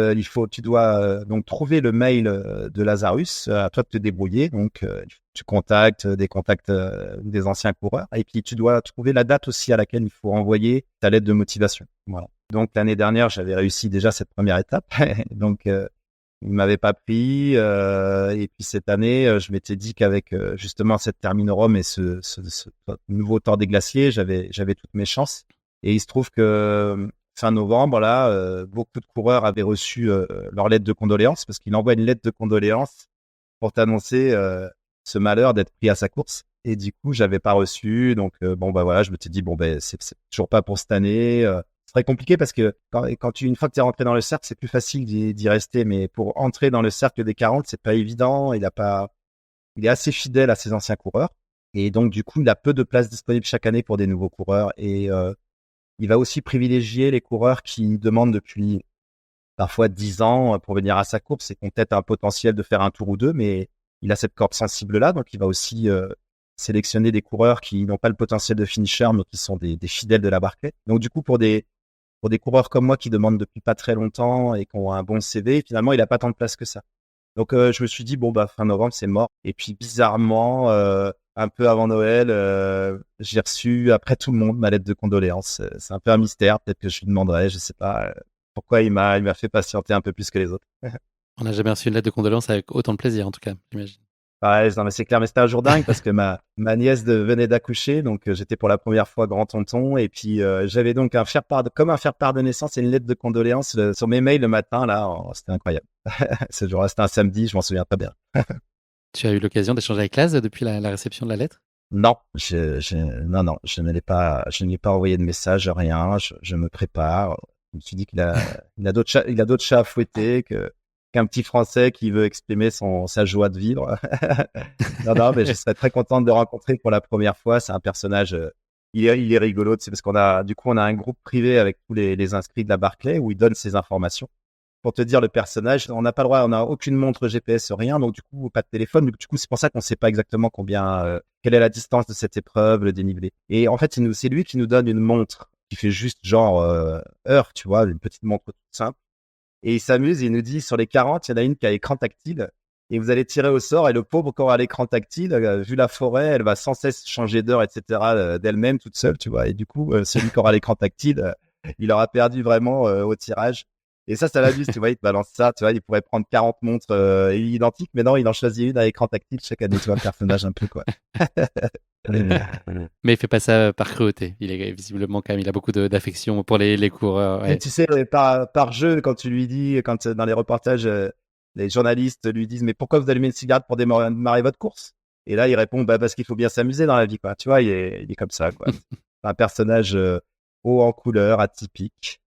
tu dois donc trouver le mail de Lazarus, à toi de te débrouiller. Donc, tu contactes des contacts des anciens coureurs, et puis tu dois trouver la date aussi à laquelle il faut envoyer ta lettre de motivation. Voilà. Donc l'année dernière, j'avais réussi déjà cette première étape, donc il m'avait pas pris. Et puis cette année, je m'étais dit qu'avec justement cette Terminorum et ce nouveau Tour des Glaciers, j'avais toutes mes chances. Et il se trouve que fin novembre, là, beaucoup de coureurs avaient reçu leur lettre de condoléances parce qu'il envoie une lettre de condoléances pour t'annoncer ce malheur d'être pris à sa course. Et du coup, j'avais pas reçu. Donc, bon, bah voilà, je me suis dit, bon, ben, c'est toujours pas pour cette année. C'est très compliqué parce que une fois que tu es rentré dans le cercle, c'est plus facile d'y rester. Mais pour entrer dans le cercle des 40, c'est pas évident. Il est assez fidèle à ses anciens coureurs. Et donc, du coup, il a peu de places disponibles chaque année pour des nouveaux coureurs. Et il va aussi privilégier les coureurs qui demandent depuis parfois 10 ans pour venir à sa course et qui ont peut-être un potentiel de faire un tour ou deux, mais il a cette corde sensible-là, donc il va aussi sélectionner des coureurs qui n'ont pas le potentiel de finisher, mais qui sont des fidèles de la Barclay. Donc du coup, pour des coureurs comme moi qui demandent depuis pas très longtemps et qui ont un bon CV, finalement, il a pas tant de place que ça. Donc je me suis dit bon bah fin novembre c'est mort. Et puis bizarrement un peu avant Noël, j'ai reçu après tout le monde ma lettre de condoléances. C'est un peu un mystère, peut-être que je lui demanderai, je sais pas pourquoi il m'a fait patienter un peu plus que les autres. On n'a jamais reçu une lettre de condoléances avec autant de plaisir, en tout cas, j'imagine. Ouais, non, mais c'est clair, mais c'était un jour dingue parce que ma nièce venait d'accoucher, donc j'étais pour la première fois grand-tonton, et puis j'avais donc comme un faire-part de naissance et une lettre de condoléances sur mes mails le matin, là, c'était incroyable. Ce jour-là, c'était un samedi, je m'en souviens très bien. Tu as eu l'occasion d'échanger avec Laz depuis la réception de la lettre? Non, non, je n'ai pas envoyé de message, rien. Je me prépare. Je me suis dit il a d'autres chats à fouetter qu'un petit Français qui veut exprimer sa joie de vivre. Non, non, mais je serais très contente de le rencontrer pour la première fois. C'est un personnage, il est rigolo, c'est parce on a un groupe privé avec tous les inscrits de la Barclay où il donne ses informations. Pour te dire le personnage, on n'a pas le droit, on n'a aucune montre GPS, rien, donc du coup pas de téléphone. Du coup c'est pour ça qu'on ne sait pas exactement quelle est la distance de cette épreuve, le dénivelé. Et en fait c'est lui qui nous donne une montre qui fait juste genre heure, tu vois, une petite montre toute simple. Et il s'amuse, il nous dit sur les 40, il y en a une qui a écran tactile. Et vous allez tirer au sort, et le pauvre, quand à l'écran tactile, vu la forêt, elle va sans cesse changer d'heure, etc., d'elle-même, toute seule, tu vois. Et du coup, celui qui aura l'écran tactile, il aura perdu vraiment au tirage. Et ça l'amuse, tu vois, il te balance ça, tu vois, il pourrait prendre 40 montres identiques, mais non, il en choisit une à écran tactile chaque année, tu vois, le personnage un peu, quoi. Mais il fait pas ça par cruauté. Il est visiblement quand même, il a beaucoup d'affection pour les coureurs. Et Ouais. tu sais, par jeu, quand tu lui dis, quand dans les reportages, les journalistes lui disent, mais pourquoi vous allumez une cigarette pour démarrer votre course? Et là, il répond, bah, parce qu'il faut bien s'amuser dans la vie, quoi. Tu vois, il est comme ça, quoi. C'est un personnage haut en couleur, atypique.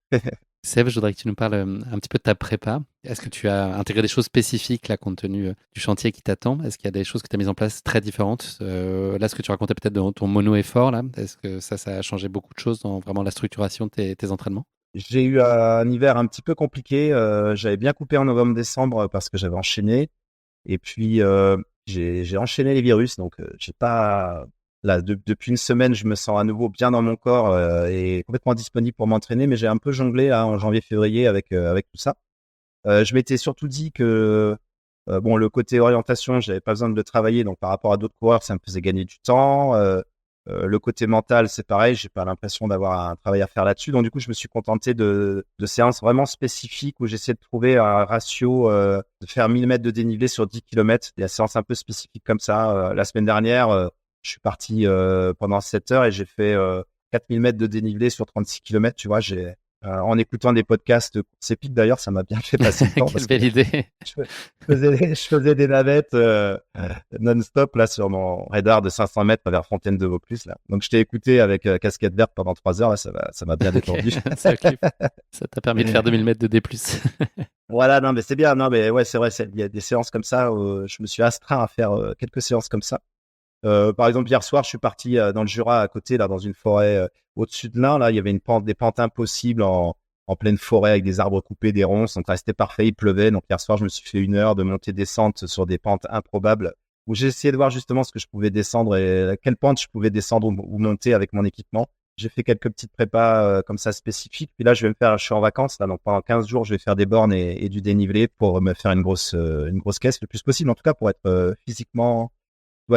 Seb, je voudrais que tu nous parles un petit peu de ta prépa. Est-ce que tu as intégré des choses spécifiques là, compte tenu du chantier qui t'attend? Est-ce qu'il y a des choses que tu as mises en place très différentes? Là, ce que tu racontais peut-être de ton mono-effort, là, est-ce que ça a changé beaucoup de choses dans vraiment la structuration de tes entraînements? J'ai eu un hiver un petit peu compliqué. J'avais bien coupé en novembre-décembre parce que j'avais enchaîné. Et puis, j'ai enchaîné les virus, donc j'ai pas. Là, depuis une semaine, je me sens à nouveau bien dans mon corps et complètement disponible pour m'entraîner, mais j'ai un peu jonglé là, en janvier-février avec tout ça. Je m'étais surtout dit que bon, le côté orientation, j'avais pas besoin de le travailler, donc par rapport à d'autres coureurs, ça me faisait gagner du temps. Le côté mental, c'est pareil, j'ai pas l'impression d'avoir un travail à faire là-dessus. Donc du coup, je me suis contenté de séances vraiment spécifiques où j'essaie de trouver un ratio, de faire 1000 mètres de dénivelé sur 10 kilomètres. Des séances un peu spécifiques comme ça. La semaine dernière, je suis parti pendant 7 heures et j'ai fait 4000 mètres de dénivelé sur 36 kilomètres. Tu vois, en écoutant des podcasts course épique d'ailleurs, ça m'a bien fait passer le temps Quelle parce que belle idée! je faisais des navettes non-stop là sur mon radar de 500 mètres vers Fontaine de Vaucluse là. Donc je t'ai écouté avec casquette verte pendant 3 heures là, ça m'a bien Ok, détendu. ça occupe. Ça t'a permis de faire 2000 mètres de D+. Voilà, non mais c'est bien, non mais ouais c'est vrai, il y a des séances comme ça. Je me suis astreint à faire quelques séances comme ça. Par exemple hier soir, je suis parti dans le Jura à côté là, dans une forêt au-dessus de l'Ain là, il y avait des pentes impossibles en pleine forêt avec des arbres coupés, des ronces. Donc, ça restait parfait. Il pleuvait. Donc, hier soir, je me suis fait 1 heure de montée-descente sur des pentes improbables où j'ai essayé de voir justement ce que je pouvais descendre et à quelle pente je pouvais descendre ou monter avec mon équipement. J'ai fait quelques petites prépas comme ça spécifiques. Puis là, je suis en vacances là. Donc, pendant 15 jours, je vais faire des bornes et du dénivelé pour me faire une grosse caisse le plus possible. En tout cas, pour être physiquement,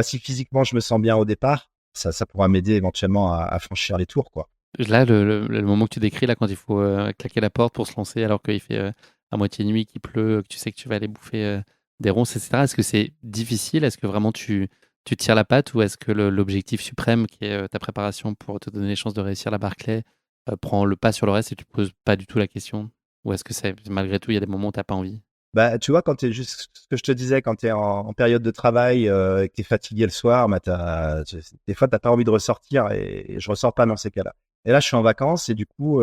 si physiquement je me sens bien au départ, ça pourra m'aider éventuellement à franchir les tours, quoi. Là, le moment que tu décris, là, quand il faut claquer la porte pour se lancer alors qu'il fait à moitié nuit, qu'il pleut, que tu sais que tu vas aller bouffer des ronces, etc. Est-ce que c'est difficile? Est-ce que vraiment tu tires la patte ou est-ce que l'objectif suprême, qui est ta préparation pour te donner les chances de réussir la Barclay, prend le pas sur le reste et tu te poses pas du tout la question? Ou est-ce que malgré tout, il y a des moments où tu n'as pas envie? Bah, tu vois, quand t'es juste ce que je te disais, quand t'es en période de travail et que t'es fatigué le soir, bah des fois t'as pas envie de ressortir et je ressors pas dans ces cas-là. Et là, je suis en vacances et du coup,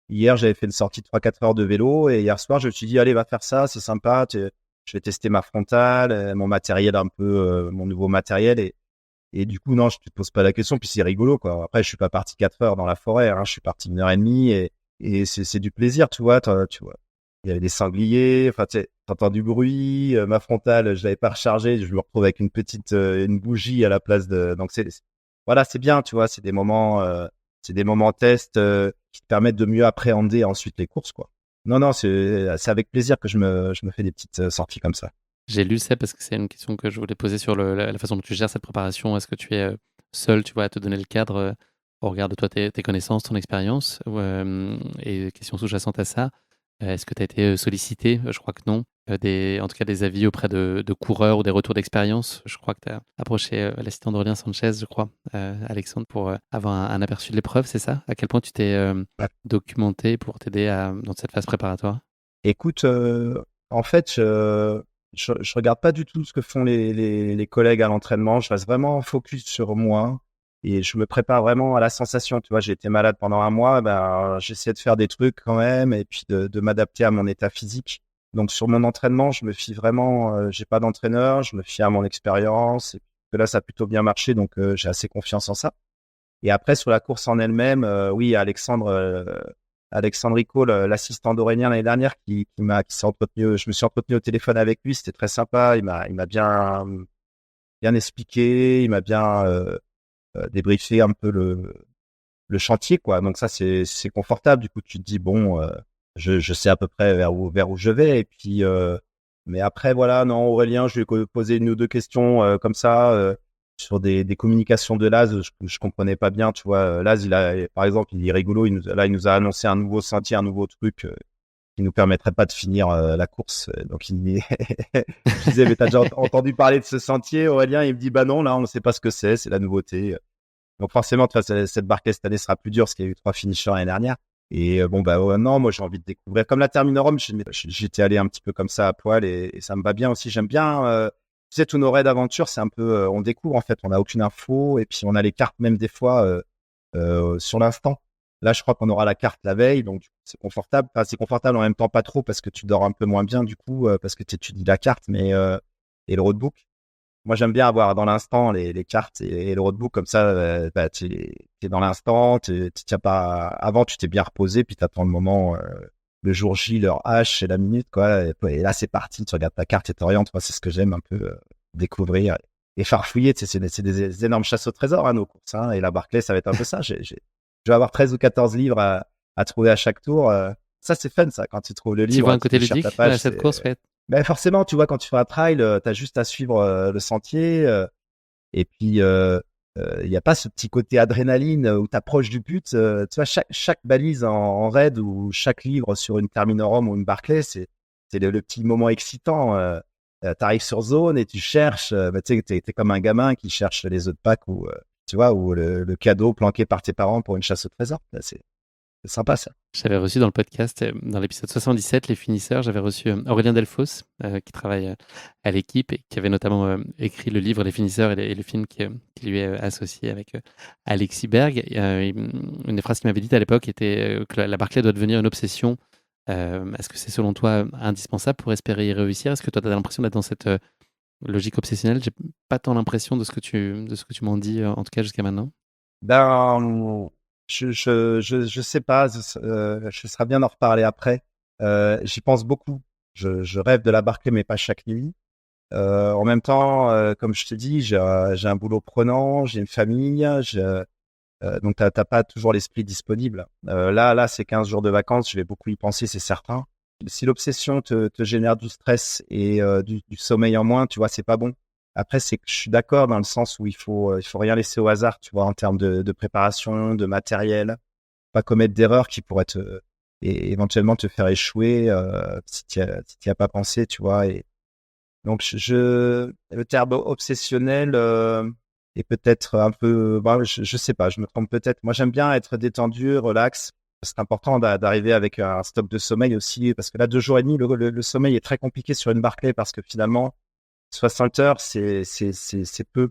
hier j'avais fait une sortie de 3-4 heures de vélo et hier soir je me suis dit allez va faire ça, c'est sympa. Je vais tester ma frontale, mon matériel un peu, mon nouveau matériel et du coup non, je te pose pas la question puis c'est rigolo quoi. Après, je suis pas parti 4 heures dans la forêt, hein, je suis parti 1 heure et demie et c'est du plaisir, tu vois. Il y avait des sangliers, enfin, tu sais, t'entends du bruit, ma frontale, je l'avais pas rechargée, je me retrouve avec une bougie à la place donc voilà, c'est bien, tu vois, c'est des moments tests, qui te permettent de mieux appréhender ensuite les courses, quoi. Non, non, c'est avec plaisir que je me fais des petites sorties comme ça. J'ai lu ça parce que c'est une question que je voulais poser sur la façon dont tu gères cette préparation. Est-ce que tu es seul, tu vois, à te donner le cadre au regard de toi, tes connaissances, ton expérience et question sous-jacente à ça, Est-ce que tu as été sollicité? Je crois que non. En tout cas, des avis auprès de coureurs ou des retours d'expérience. Je crois que tu as approché l'assistant d'Aurélien Sanchez, je crois, Alexandre, pour avoir un aperçu de l'épreuve, c'est ça? À quel point tu t'es Ouais. documenté pour t'aider dans cette phase préparatoire? Écoute, en fait, je regarde pas du tout ce que font les collègues à l'entraînement. Je reste vraiment focus sur moi et je me prépare vraiment à la sensation. Tu vois, j'ai été malade pendant un mois, ben, j'essaie de faire des trucs quand même et puis de m'adapter à mon état physique. Donc sur mon entraînement, je me fie vraiment, j'ai pas d'entraîneur, je me fie à mon expérience et que là, ça a plutôt bien marché, donc j'ai assez confiance en ça. Et après, sur la course en elle-même, oui, Alexandre Rico, l'assistant d'Aurélien l'année dernière, qui s'est entretenu, je me suis entretenu au téléphone avec lui, c'était très sympa. Il m'a bien expliqué, il m'a bien débriefé un peu le chantier, quoi. Donc ça, c'est confortable. Du coup, tu te dis bon, je sais à peu près vers où je vais. Et puis, mais après, voilà, non, Aurélien, je lui ai posé une ou deux questions comme ça sur des communications de Laz. Je comprenais pas bien, tu vois. Laz, par exemple, il est rigolo. Il nous a annoncé un nouveau sentier, un nouveau truc qui nous permettrait pas de finir la course. Donc, je disais, mais t'as déjà entendu parler de ce sentier, Aurélien? Il me dit, bah non, là, on ne sait pas ce que c'est la nouveauté. Donc forcément, tu vois, cette Barclay cette année sera plus dure parce qu'il y a eu 3 finishers l'année dernière. Et bon, bah ouais, non, moi j'ai envie de découvrir. Comme la Terminorum, j'étais allé un petit peu comme ça à poil et ça me va bien aussi. J'aime bien, tu sais, tous nos raids d'aventure, c'est un peu, on découvre en fait, on n'a aucune info et puis on a les cartes même des fois sur l'instant. Là, je crois qu'on aura la carte la veille, donc c'est confortable. Enfin, c'est confortable en même temps pas trop parce que tu dors un peu moins bien du coup parce que tu étudies la carte, mais et le roadbook. Moi, j'aime bien avoir dans l'instant les cartes et le roadbook comme ça. Bah, tu es dans l'instant, tu tiens pas. Avant, tu t'es bien reposé, puis tu attends le moment, le jour J, l'heure H et la minute, quoi. Et là, c'est parti. Tu regardes ta carte et t'orientes. Moi, c'est ce que j'aime un peu découvrir et farfouiller. Tu sais, c'est des énormes chasses au trésor, hein, nos courses. Hein, et la Barclay, ça va être un peu ça. Je vais avoir 13 ou 14 livres à trouver à chaque tour. Ça, c'est fun, ça. Quand tu trouves le Tu livre, vois un tu côté déchires ta ludique page. à cette course, ouais. Ben forcément, tu vois, quand tu fais un trail, tu as juste à suivre le sentier. Et puis, il y a pas ce petit côté adrénaline où tu approches du but. Tu vois, chaque balise en raid ou chaque livre sur une Terminorum ou une Barclay, c'est le petit moment excitant. Tu arrives sur zone et tu cherches. Bah, tu sais, t'es comme un gamin qui cherche les autres packs ou, tu vois, ou le cadeau planqué par tes parents pour une chasse au trésor. Là, c'est sympa, ça. J'avais reçu dans le podcast, dans l'épisode 77, Les Finisseurs, j'avais reçu Aurélien Delfosse, qui travaille à l'équipe et qui avait notamment écrit le livre Les Finisseurs et le film qui lui est associé avec Alexis Berg. Et, une des phrases qu'il m'avait dites à l'époque était que la Barclay doit devenir une obsession. Est-ce que c'est selon toi indispensable pour espérer y réussir? Est-ce que toi, tu as l'impression d'être dans cette logique obsessionnelle? J'ai pas tant l'impression de ce que tu m'en dis, en tout cas jusqu'à maintenant. Ben, je sais pas. Je serais bien d'en reparler après. J'y pense beaucoup. Je rêve de la Barclay, mais pas chaque nuit. En même temps, comme je te dis, j'ai un boulot prenant, j'ai une famille, donc t'as pas toujours l'esprit disponible. Là, c'est 15 jours de vacances, je vais beaucoup y penser, c'est certain. Si l'obsession te génère du stress et du sommeil en moins, tu vois, c'est pas bon. Après, c'est que je suis d'accord dans le sens où il faut rien laisser au hasard, tu vois, en termes de préparation, de matériel, pas commettre d'erreurs qui pourraient et éventuellement te faire échouer si t'y as pas pensé, tu vois. Et donc, le terme obsessionnel est peut-être un peu, bah, je sais pas, je me trompe peut-être. Moi, j'aime bien être détendu, relax. C'est important d'arriver avec un stock de sommeil aussi, parce que là, 2 jours et demi, le sommeil est très compliqué sur une Barclay, parce que finalement, 60 heures, c'est peu.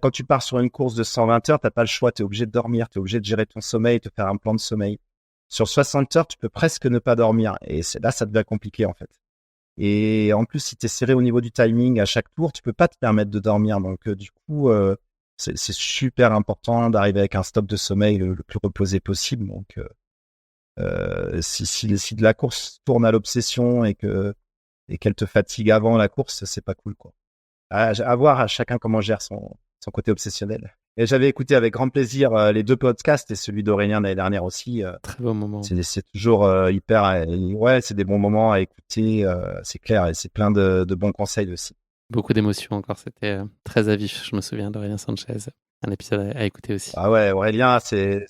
Quand tu pars sur une course de 120 heures, t'as pas le choix, t'es obligé de dormir, t'es obligé de gérer ton sommeil, de faire un plan de sommeil. Sur 60 heures, tu peux presque ne pas dormir, et là, ça devient compliqué, en fait. Et en plus, si tu es serré au niveau du timing à chaque tour, tu peux pas te permettre de dormir. Donc, du coup, c'est super important d'arriver avec un stock de sommeil le plus reposé possible. Donc, si de la course tourne à l'obsession et qu'elle te fatigue avant la course, c'est pas cool, quoi. À voir à chacun comment gère son côté obsessionnel. Et j'avais écouté avec grand plaisir les 2 podcasts et celui d'Aurélien l'année dernière aussi. Très beau moment. C'est toujours hyper. Ouais, c'est des bons moments à écouter, c'est clair, et c'est plein de bons conseils aussi. Beaucoup d'émotions encore, c'était très à vif, je me souviens d'Aurélien Sanchez. un épisode à écouter aussi. Ah ouais, Aurélien, c'est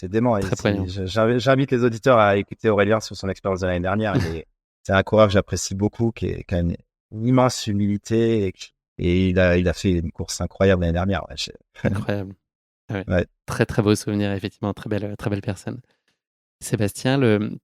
dément. Et Très poignant. j'invite les auditeurs à écouter Aurélien sur son expérience de l'année dernière. C'est un coureur que j'apprécie beaucoup, qui a une immense humilité et il a fait une course incroyable l'année dernière. Ouais, Incroyable. Ouais. ouais. Très très beau souvenir, effectivement, très belle personne. Sébastien,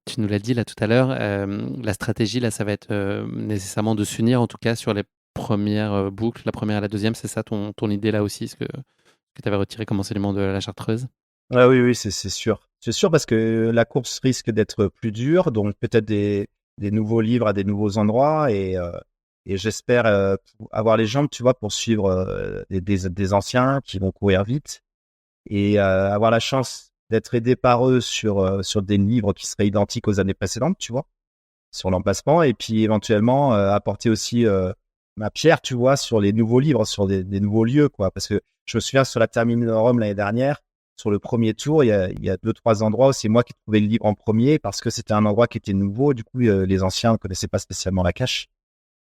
tu nous l'as dit là tout à l'heure, la stratégie là, ça va être nécessairement de s'unir en tout cas sur les premières boucles, la première et la deuxième, c'est ça ton idée là aussi, ce que tu avais retiré comme enseignement de la Chartreuse? Ah oui, oui, c'est sûr. C'est sûr parce que la course risque d'être plus dure, donc peut-être des nouveaux livres à des nouveaux endroits et j'espère avoir les jambes, tu vois, pour suivre des anciens qui vont courir vite et avoir la chance d'être aidé par eux sur des livres qui seraient identiques aux années précédentes, tu vois, sur l'emplacement et puis éventuellement apporter aussi ma pierre, tu vois, sur les nouveaux livres, sur des nouveaux lieux, quoi. Parce que je me souviens sur la Terminorum l'année dernière, sur le premier tour, il y a deux, trois endroits où c'est moi qui trouvais le livre en premier parce que c'était un endroit qui était nouveau. Du coup, les anciens ne connaissaient pas spécialement la cache.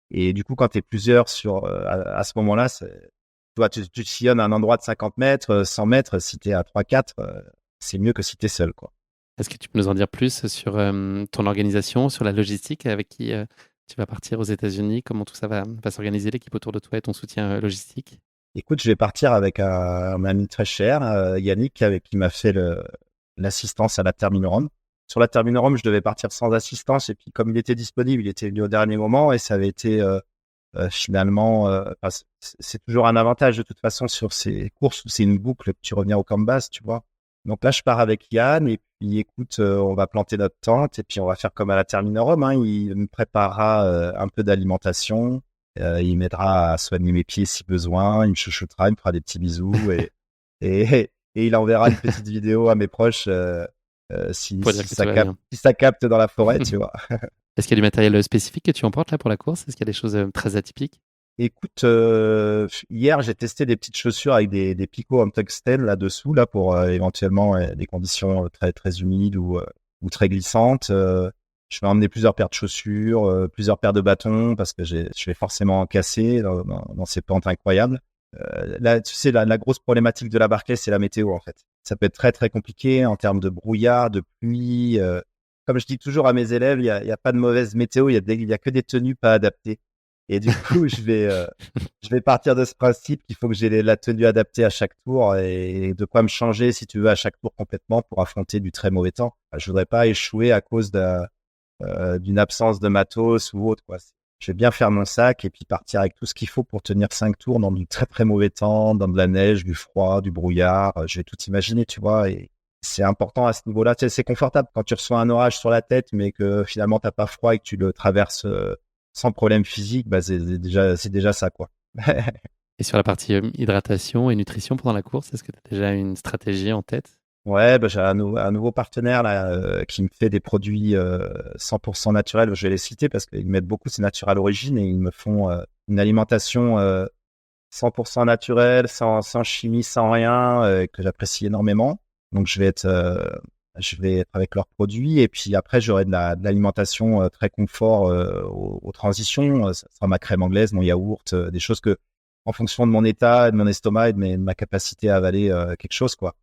Et du coup, quand tu es plusieurs à ce moment-là, tu vois, tu sillonnes un endroit de 50 mètres, 100 mètres. Si tu es à 3-4, c'est mieux que si tu es seul, quoi. Est-ce que tu peux nous en dire plus sur ton organisation, sur la logistique avec qui tu vas partir aux États-Unis? Comment tout ça va s'organiser, l'équipe autour de toi et ton soutien logistique? Écoute, je vais partir avec un ami très cher, Yannick, avec qui m'a fait l'assistance à la Terminorum. Sur la Terminorum, je devais partir sans assistance et puis comme il était disponible, il était venu au dernier moment et ça avait été finalement, c'est toujours un avantage de toute façon sur ces courses où c'est une boucle que tu reviens au camp de base, tu vois. Donc là, je pars avec Yann et puis écoute, on va planter notre tente et puis on va faire comme à la Terminorum, hein. Il me préparera un peu d'alimentation, il m'aidera à soigner mes pieds si besoin, il me chuchotera, il me fera des petits bisous et il enverra une petite vidéo à mes proches Pour dire que tout va bien. si ça capte dans la forêt, tu vois. Est-ce qu'il y a du matériel spécifique que tu emportes là pour la course? Est-ce qu'il y a des choses très atypiques? Écoute, hier j'ai testé des petites chaussures avec des picots en tungstène là-dessous là pour éventuellement des conditions très très humides ou très glissantes. Je vais emmener plusieurs paires de chaussures, plusieurs paires de bâtons parce que je vais forcément casser dans ces pentes incroyables. Là, tu sais, la grosse problématique de la Barclay, c'est la météo en fait. Ça peut être très très compliqué en termes de brouillard, de pluie. Comme je dis toujours à mes élèves, il y a pas de mauvaise météo, il y a que des tenues pas adaptées. Et du coup, je vais partir de ce principe qu'il faut que j'ai la tenue adaptée à chaque tour et de quoi me changer, si tu veux, à chaque tour complètement pour affronter du très mauvais temps. Je voudrais pas échouer à cause d'une absence de matos ou autre, quoi. Je vais bien faire mon sac et puis partir avec tout ce qu'il faut pour tenir 5 tours dans du très très mauvais temps, dans de la neige, du froid, du brouillard. Je vais tout imaginer, tu vois. Et c'est important à ce niveau-là. Tu sais, c'est confortable quand tu reçois un orage sur la tête, mais que finalement t'as pas froid et que tu le traverses sans problème physique. Bah c'est déjà ça, quoi. Et sur la partie hydratation et nutrition pendant la course, est-ce que tu as déjà une stratégie en tête? Ouais, bah, j'ai un nouveau partenaire là qui me fait des produits 100% naturels. Je vais les citer parce qu'ils mettent beaucoup, c'est naturel origine et ils me font une alimentation 100% naturelle, sans chimie, sans rien, que j'apprécie énormément. Donc je vais être avec leurs produits et puis après j'aurai de l'alimentation très confort aux transitions. Ça sera ma crème anglaise, mon yaourt, des choses que en fonction de mon état, de mon estomac et de ma capacité à avaler quelque chose, quoi.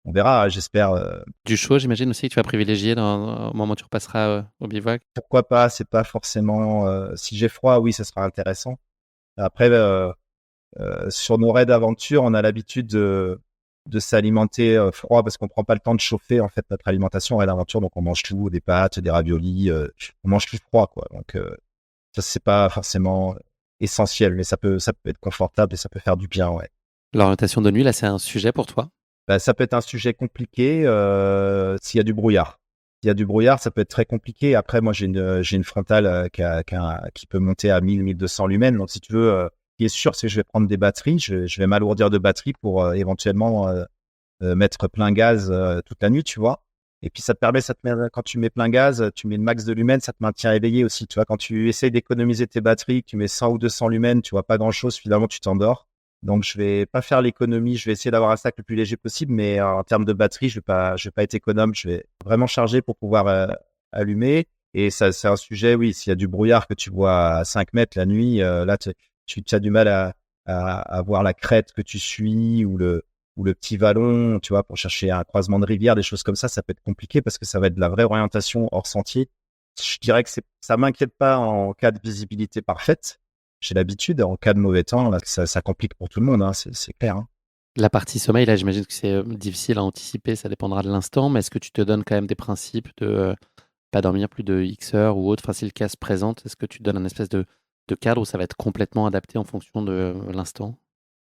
On verra, j'espère. Du chaud, j'imagine aussi que tu vas privilégier au moment où tu repasseras au bivouac. Pourquoi pas, c'est pas forcément. Si j'ai froid, oui, ça sera intéressant. Après, sur nos raids d'aventure, on a l'habitude de s'alimenter froid parce qu'on prend pas le temps de chauffer en fait notre alimentation en raid d'aventure. Donc on mange tout, des pâtes, des raviolis, on mange tout froid, quoi. Donc ça c'est pas forcément essentiel, mais ça peut être confortable et ça peut faire du bien, ouais. L'orientation de nuit, là, c'est un sujet pour toi? Bah, ça peut être un sujet compliqué s'il y a du brouillard. S'il y a du brouillard, ça peut être très compliqué. Après, moi, j'ai une frontale qui peut monter à 1000-1200 lumens. Donc, si tu veux, ce qui est sûr, c'est que je vais prendre des batteries. Je vais m'alourdir de batteries pour éventuellement mettre plein gaz toute la nuit, tu vois. Et puis, quand tu mets plein gaz, tu mets le max de lumens, ça te maintient éveillé aussi. Tu vois, quand tu essayes d'économiser tes batteries, que tu mets 100 ou 200 lumens, tu vois pas grand-chose, finalement, tu t'endors. Donc, je vais pas faire l'économie. Je vais essayer d'avoir un sac le plus léger possible, mais en termes de batterie, je vais pas être économe. Je vais vraiment charger pour pouvoir allumer. Et ça, c'est un sujet, oui. S'il y a du brouillard que tu vois à 5 mètres la nuit, là, tu as du mal à voir la crête que tu suis ou le petit vallon, tu vois, pour chercher un croisement de rivière, des choses comme ça peut être compliqué parce que ça va être de la vraie orientation hors sentier. Je dirais que ça m'inquiète pas en cas de visibilité parfaite. J'ai l'habitude, en cas de mauvais temps, là, ça complique pour tout le monde, hein, c'est clair. Hein. La partie sommeil, là, j'imagine que c'est difficile à anticiper, ça dépendra de l'instant, mais est-ce que tu te donnes quand même des principes de pas dormir plus de X heures ou autre? Enfin, si le cas se présente, est-ce que tu te donnes un espèce de cadre où ça va être complètement adapté en fonction de l'instant?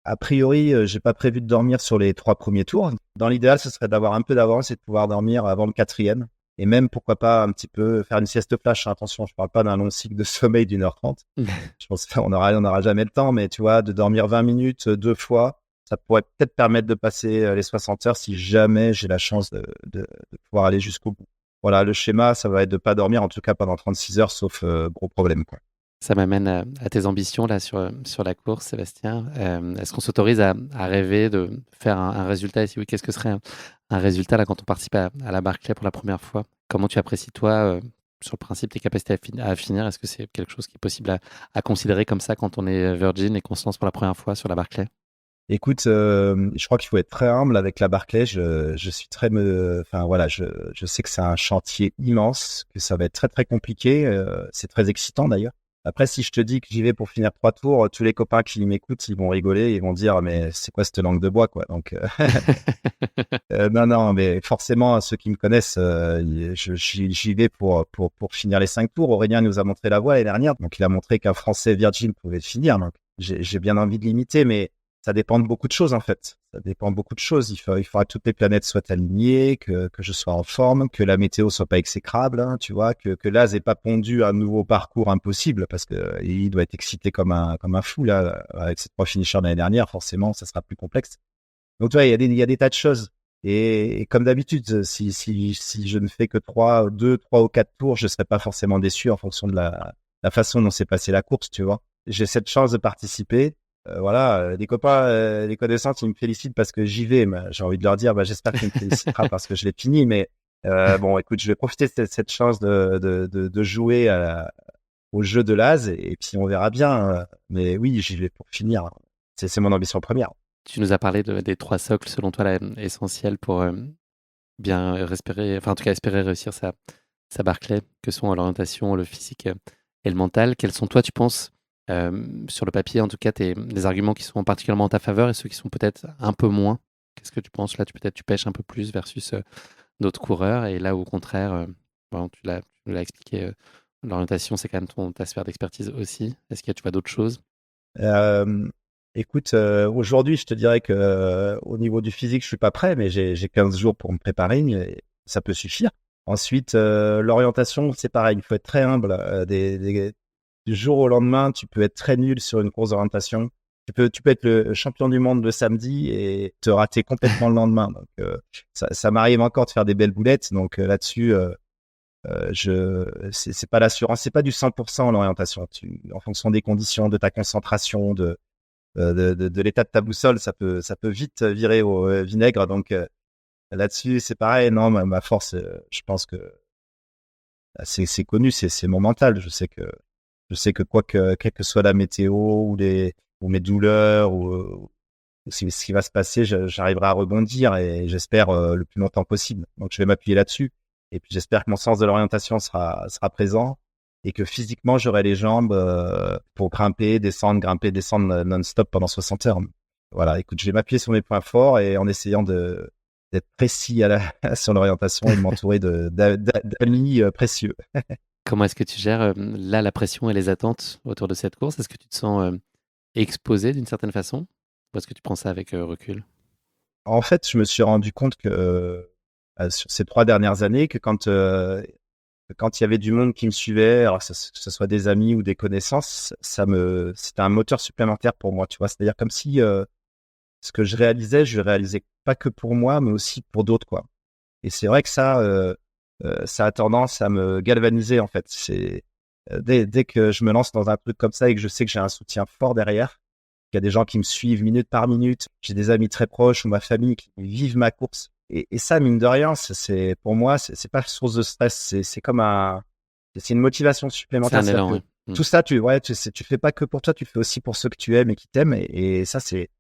A priori, j'ai pas prévu de dormir sur les 3 premiers tours. Dans l'idéal, ce serait d'avoir un peu d'avance et de pouvoir dormir avant le 4e. Et même, pourquoi pas, un petit peu faire une sieste flash. Attention, je parle pas d'un long cycle de sommeil d'1h30. Je pense qu'on aura jamais le temps, mais tu vois, de dormir 20 minutes 2 fois, ça pourrait peut-être permettre de passer les 60 heures si jamais j'ai la chance de pouvoir aller jusqu'au bout. Voilà, le schéma, ça va être de pas dormir, en tout cas pendant 36 heures, sauf gros problème, quoi. Ça m'amène à tes ambitions là sur la course, Sébastien. Est-ce qu'on s'autorise à rêver de faire un résultat? Et si oui, qu'est-ce que serait un résultat là quand on participe à la Barclay pour la première fois? Comment tu apprécies toi, sur le principe, tes capacités à finir? Est-ce que c'est quelque chose qui est possible à considérer comme ça quand on est Virgin et qu'on se lance pour la première fois sur la Barclay? Écoute, je crois qu'il faut être très humble avec la Barclay. Je suis enfin voilà, je sais que c'est un chantier immense, que ça va être très très compliqué. C'est très excitant d'ailleurs. Après, si je te dis que j'y vais pour finir 3 tours, tous les copains qui m'écoutent, ils vont rigoler, ils vont dire mais c'est quoi cette langue de bois quoi. Donc non non, mais forcément ceux qui me connaissent, j'y vais pour finir les 5 tours. Aurélien nous a montré la voie l'année dernière, donc il a montré qu'un Français Virgin pouvait le finir. Donc j'ai bien envie de l'imiter, mais ça dépend de beaucoup de choses en fait. Ça dépend de beaucoup de choses. Il faudra que toutes les planètes soient alignées, que je sois en forme, que la météo soit pas exécrable, hein, tu vois, que Laz ait pas pondu un nouveau parcours impossible parce que il doit être excité comme un fou là avec ses 3 finishers de l'année dernière. Forcément, ça sera plus complexe. Donc tu vois, il y a des tas de choses. Et comme d'habitude, si je ne fais que 3 ou 4 tours, je serai pas forcément déçu en fonction de la façon dont s'est passée la course, tu vois. J'ai cette chance de participer. Voilà, les copains, les connaissances, ils me félicitent parce que j'y vais. Mais j'ai envie de leur dire, bah, j'espère qu'ils me félicitera parce que je l'ai fini. Mais bon, écoute, je vais profiter de cette chance de jouer au jeu de Laz et puis on verra bien. Mais oui, j'y vais pour finir. C'est mon ambition première. Tu nous as parlé des 3 socles, selon toi, là, essentiels pour bien respirer, enfin en tout cas espérer réussir sa Barclay, que sont l'orientation, le physique et le mental. Quels sont toi, tu penses, sur le papier, en tout cas, les arguments qui sont particulièrement en ta faveur et ceux qui sont peut-être un peu moins? Qu'est-ce que tu penses là? Peut-être tu pêches un peu plus versus d'autres coureurs et là, au contraire, bon, tu l'as expliqué, l'orientation, c'est quand même ta sphère d'expertise aussi. Est-ce que tu vois d'autres choses? Euh, Écoute, aujourd'hui, je te dirais que au niveau du physique, je suis pas prêt, mais j'ai 15 jours pour me préparer, et ça peut suffire. Ensuite, l'orientation, c'est pareil, il faut être très humble. Du jour au lendemain, tu peux être très nul sur une course d'orientation. Tu peux être le champion du monde le samedi et te rater complètement le lendemain. Donc, ça m'arrive encore de faire des belles boulettes. Donc là-dessus, c'est pas l'assurance, c'est pas du 100% l'orientation. En fonction des conditions, de ta concentration, de l'état de ta boussole, ça peut vite virer au vinaigre. Donc là-dessus, c'est pareil. Non, ma force, je pense que c'est connu, c'est mon mental. Je sais que quelle que soit la météo ou mes douleurs ou ce qui va se passer, j'arriverai à rebondir et j'espère le plus longtemps possible. Donc je vais m'appuyer là-dessus. Et puis j'espère que mon sens de l'orientation sera présent et que physiquement j'aurai les jambes pour grimper, descendre non-stop pendant 60 heures. Voilà, écoute, je vais m'appuyer sur mes points forts et en essayant d'être précis sur l'orientation et de m'entourer d'amis précieux. Comment est-ce que tu gères là la pression et les attentes autour de cette course? Est-ce que tu te sens exposé d'une certaine façon? Ou est-ce que tu prends ça avec recul? En fait, je me suis rendu compte que sur ces 3 dernières années, que quand il y avait du monde qui me suivait, alors que ce soit des amis ou des connaissances, c'était un moteur supplémentaire pour moi, tu vois. C'est-à-dire comme si ce que je le réalisais pas que pour moi, mais aussi pour d'autres, quoi. Et c'est vrai que ça a tendance à me galvaniser, en fait. Dès que je me lance dans un truc comme ça et que je sais que j'ai un soutien fort derrière, qu'il y a des gens qui me suivent minute par minute, j'ai des amis très proches ou ma famille qui vivent ma course. Et ça, mine de rien, pour moi, c'est pas source de stress. C'est une motivation C'est supplémentaire. un C'est-à-dire élan, que oui. Mm. tout ça, tu fais pas que pour toi, tu fais aussi pour ceux que tu aimes et qui t'aiment. Et ça, c'est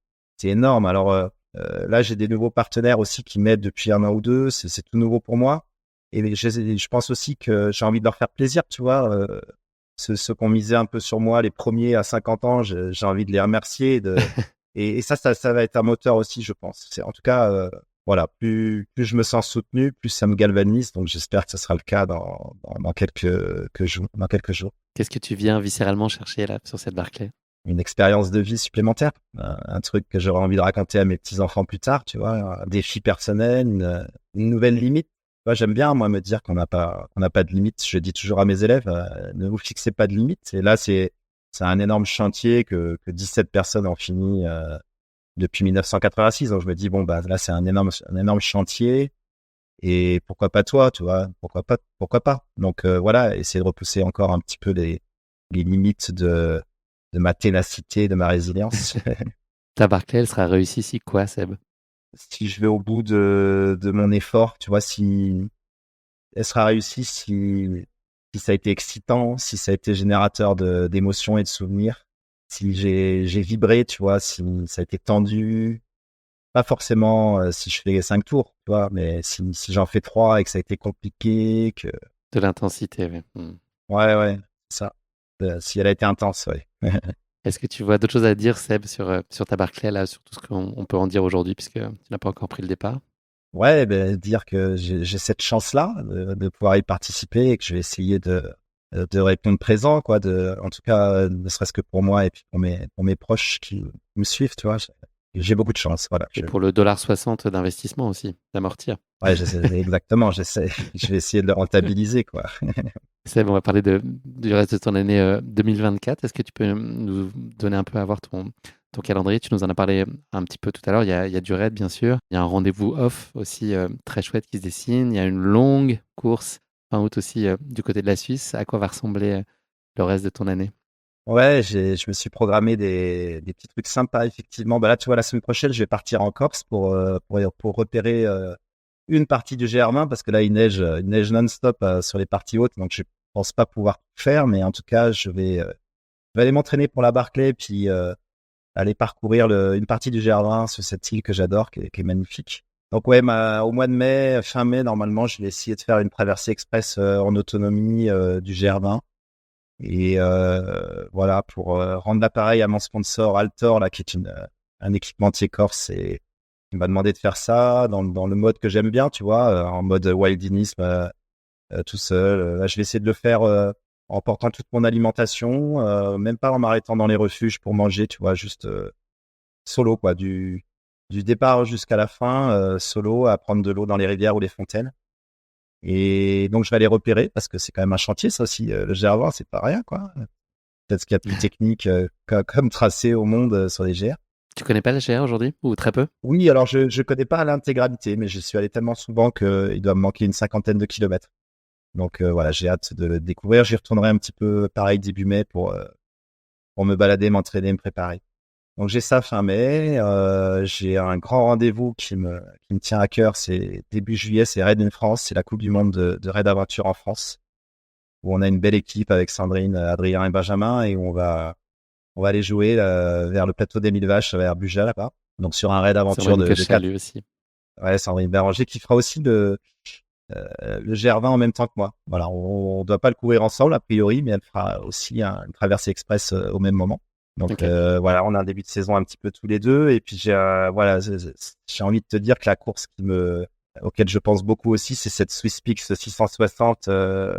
énorme. Alors là, j'ai des nouveaux partenaires aussi qui m'aident depuis 1 an ou 2. C'est tout nouveau pour moi. Et je pense aussi que j'ai envie de leur faire plaisir, tu vois. Ceux qui ont misé un peu sur moi, les premiers à 50 ans, j'ai envie de les remercier. Et ça va être un moteur aussi, je pense. En tout cas, voilà, plus je me sens soutenu, plus ça me galvanise. Donc j'espère que ce sera le cas dans quelques jours. Qu'est-ce que tu viens viscéralement chercher là sur cette Barclay? Une expérience de vie supplémentaire, un truc que j'aurais envie de raconter à mes petits-enfants plus tard, tu vois, un défi personnel, une nouvelle limite. Tu vois, j'aime bien, moi, me dire qu'on n'a pas de limite. Je dis toujours à mes élèves, ne vous fixez pas de limite. Et là, c'est un énorme chantier que 17 personnes ont fini, depuis 1986. Donc, je me dis, bon, bah, là, c'est un énorme chantier. Et pourquoi pas toi, tu vois? Pourquoi pas? Donc, voilà, essayer de repousser encore un petit peu les limites de ma ténacité, de ma résilience. Ta Barclay, elle sera réussie si quoi, Seb? Si je vais au bout de mon effort, tu vois, si elle sera réussie, si ça a été excitant, si ça a été générateur d'émotions et de souvenirs, si j'ai vibré, tu vois, si ça a été tendu, pas forcément si je fais les 5 tours, tu vois, mais si j'en fais 3 et que ça a été compliqué, que De l'intensité, oui. Mm. ouais, ça, si elle a été intense, ouais. Est-ce que tu vois d'autres choses à dire, Seb, sur ta Barclay, là, sur tout ce qu'on peut en dire aujourd'hui, puisque tu n'as pas encore pris le départ? Ouais, ben, dire que j'ai cette chance-là de pouvoir y participer et que je vais essayer de répondre présent, quoi, en tout cas, ne serait-ce que pour moi et puis pour mes proches qui me suivent, tu vois. J'ai beaucoup de chance, voilà. Et pour le $60 d'investissement aussi, d'amortir. Ouais, exactement, je vais essayer de le rentabiliser, quoi. Seb, on va parler du reste de ton année 2024. Est-ce que tu peux nous donner un peu à voir ton calendrier? Tu nous en as parlé un petit peu tout à l'heure. Il y a du raid, bien sûr. Il y a un rendez-vous off aussi très chouette qui se dessine. Il y a une longue course fin août aussi du côté de la Suisse. À quoi va ressembler le reste de ton année? Ouais, je me suis programmé des petits trucs sympas, effectivement. Bah là, tu vois, la semaine prochaine, je vais partir en Corse pour repérer une partie du GR20 parce que là, il neige non-stop sur les parties hautes, donc je pense pas pouvoir tout faire, mais en tout cas, je vais aller m'entraîner pour la Barclay, puis aller parcourir une partie du GR20 sur cette île que j'adore, qui est magnifique. Donc ouais, au mois de mai, fin mai, normalement, je vais essayer de faire une traversée express en autonomie du GR20. Et voilà, pour rendre l'appareil à mon sponsor Altor, là, qui est un équipementier corse, et il m'a demandé de faire ça dans le mode que j'aime bien, tu vois, en mode wildinisme, tout seul. Là, je vais essayer de le faire en portant toute mon alimentation, même pas en m'arrêtant dans les refuges pour manger, tu vois, juste solo, quoi, du départ jusqu'à la fin, solo, à prendre de l'eau dans les rivières ou les fontaines. Et donc, je vais aller repérer parce que c'est quand même un chantier, ça aussi. Le GR20, c'est pas rien, quoi. Peut-être ce qu'il y a de plus technique comme tracé au monde sur les GR. Tu connais pas le GR aujourd'hui ou très peu? Oui, alors je connais pas l'intégralité, mais je suis allé tellement souvent qu'il doit me manquer une cinquantaine de kilomètres. Donc voilà, j'ai hâte de le découvrir. J'y retournerai un petit peu pareil début mai pour me balader, m'entraîner, me préparer. Donc j'ai ça fin mai. J'ai un grand rendez-vous qui me tient à cœur. C'est début juillet, c'est Raid in France, c'est la Coupe du Monde de Raid Aventure en France, où on a une belle équipe avec Sandrine, Adrien et Benjamin, et on va aller jouer vers le plateau des Mille Vaches, vers Buja là-bas. Donc sur un raid C'est aventure vrai que de 4. lui aussi. Ouais, Sandrine Béranger qui fera aussi le GR20 en même temps que moi. Voilà, on doit pas le courir ensemble a priori, mais elle fera aussi une traversée express au même moment. Donc Ok. voilà, on a un début de saison un petit peu tous les deux, et puis voilà, j'ai envie de te dire que la course auquel je pense beaucoup aussi, c'est cette Swiss Peaks 660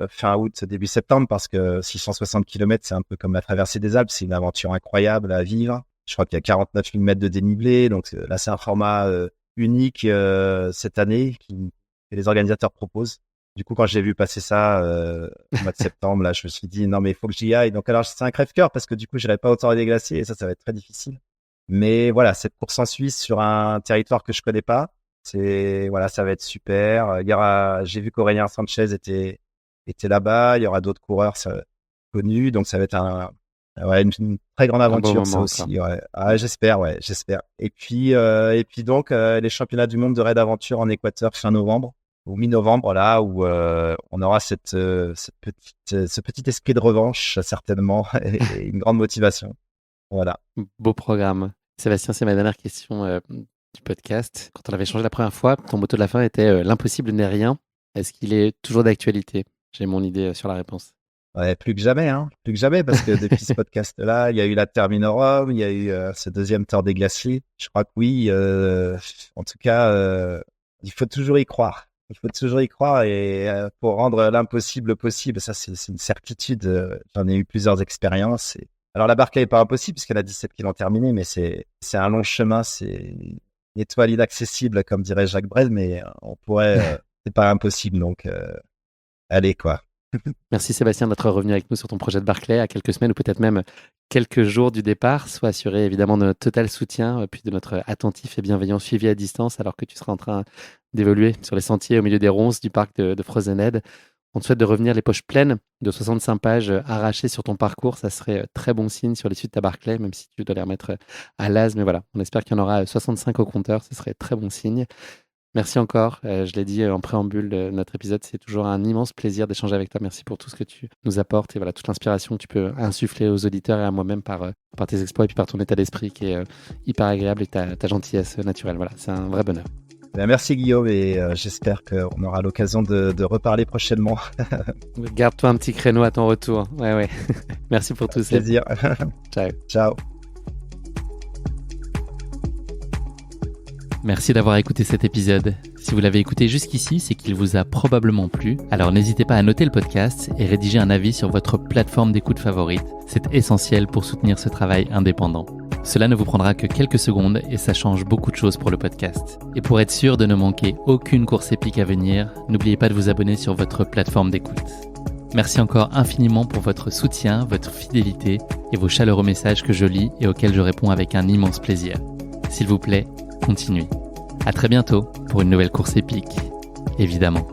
fin août, début septembre, parce que 660 km, c'est un peu comme la traversée des Alpes, c'est une aventure incroyable à vivre. Je crois qu'il y a 49 000 mètres de dénivelé, donc là c'est un format unique cette année que les organisateurs proposent. Du coup, quand j'ai vu passer ça au mois de septembre, là, je me suis dit non mais il faut que j'y aille. Donc alors c'est un crève-cœur parce que du coup, j'irai pas autant des glaciers et ça va être très difficile. Mais voilà, cette course en Suisse sur un territoire que je connais pas, voilà, ça va être super. J'ai vu qu'Aurélien Sanchez était là-bas. Il y aura d'autres coureurs connus, donc ça va être ouais, une très grande Un beau aventure, ça moment encore. aussi. Ouais. Ah, j'espère, ouais, j'espère. Et puis donc les championnats du monde de raid aventure en Équateur fin novembre. mi-novembre là où on aura ce petit esprit de revanche certainement et une grande motivation. Voilà. Beau programme. Sébastien, c'est ma dernière question du podcast. Quand on avait changé la première fois, ton motto de la fin était l'impossible n'est rien. Est-ce qu'il est toujours d'actualité? J'ai mon idée sur la réponse. Ouais, plus que jamais, hein. Plus que jamais, parce que depuis ce podcast-là, il y a eu la Terminorum, il y a eu ce deuxième Tour des Glaciers. Je crois que oui. En tout cas, il faut toujours y croire. Il faut toujours y croire et pour rendre l'impossible possible, ça c'est une certitude. J'en ai eu plusieurs expériences. Alors la Barclay est pas impossible puisqu'elle a 17 qui l'ont terminé, mais c'est un long chemin, c'est une étoile inaccessible comme dirait Jacques Brel, mais on pourrait, c'est pas impossible donc allez quoi. Merci Sébastien d'être revenu avec nous sur ton projet de Barclay à quelques semaines ou peut-être même quelques jours du départ. Sois assuré évidemment de notre total soutien puis de notre attentif et bienveillant suivi à distance alors que tu seras en train d'évoluer sur les sentiers au milieu des ronces du parc de Frozened. On te souhaite de revenir les poches pleines de 65 pages arrachées sur ton parcours. Ça serait très bon signe sur l'issue de ta Barclay, même si tu dois les remettre à l'as. Mais voilà, on espère qu'il y en aura 65 au compteur. Ce serait très bon signe. Merci encore. Je l'ai dit en préambule de notre épisode, c'est toujours un immense plaisir d'échanger avec toi. Merci pour tout ce que tu nous apportes et voilà, toute l'inspiration que tu peux insuffler aux auditeurs et à moi-même par tes exploits et puis par ton état d'esprit qui est hyper agréable et ta gentillesse naturelle. Voilà, c'est un vrai bonheur. Merci Guillaume et j'espère qu'on aura l'occasion de reparler prochainement. Garde-toi un petit créneau à ton retour. Ouais. Merci pour tout ça. Plaisir. Ciao. Ciao. Merci d'avoir écouté cet épisode. Si vous l'avez écouté jusqu'ici, c'est qu'il vous a probablement plu. Alors n'hésitez pas à noter le podcast et rédiger un avis sur votre plateforme d'écoute favorite. C'est essentiel pour soutenir ce travail indépendant. Cela ne vous prendra que quelques secondes et ça change beaucoup de choses pour le podcast. Et pour être sûr de ne manquer aucune course épique à venir, n'oubliez pas de vous abonner sur votre plateforme d'écoute. Merci encore infiniment pour votre soutien, votre fidélité et vos chaleureux messages que je lis et auxquels je réponds avec un immense plaisir. S'il vous plaît, continuez. À très bientôt pour une nouvelle course épique, évidemment.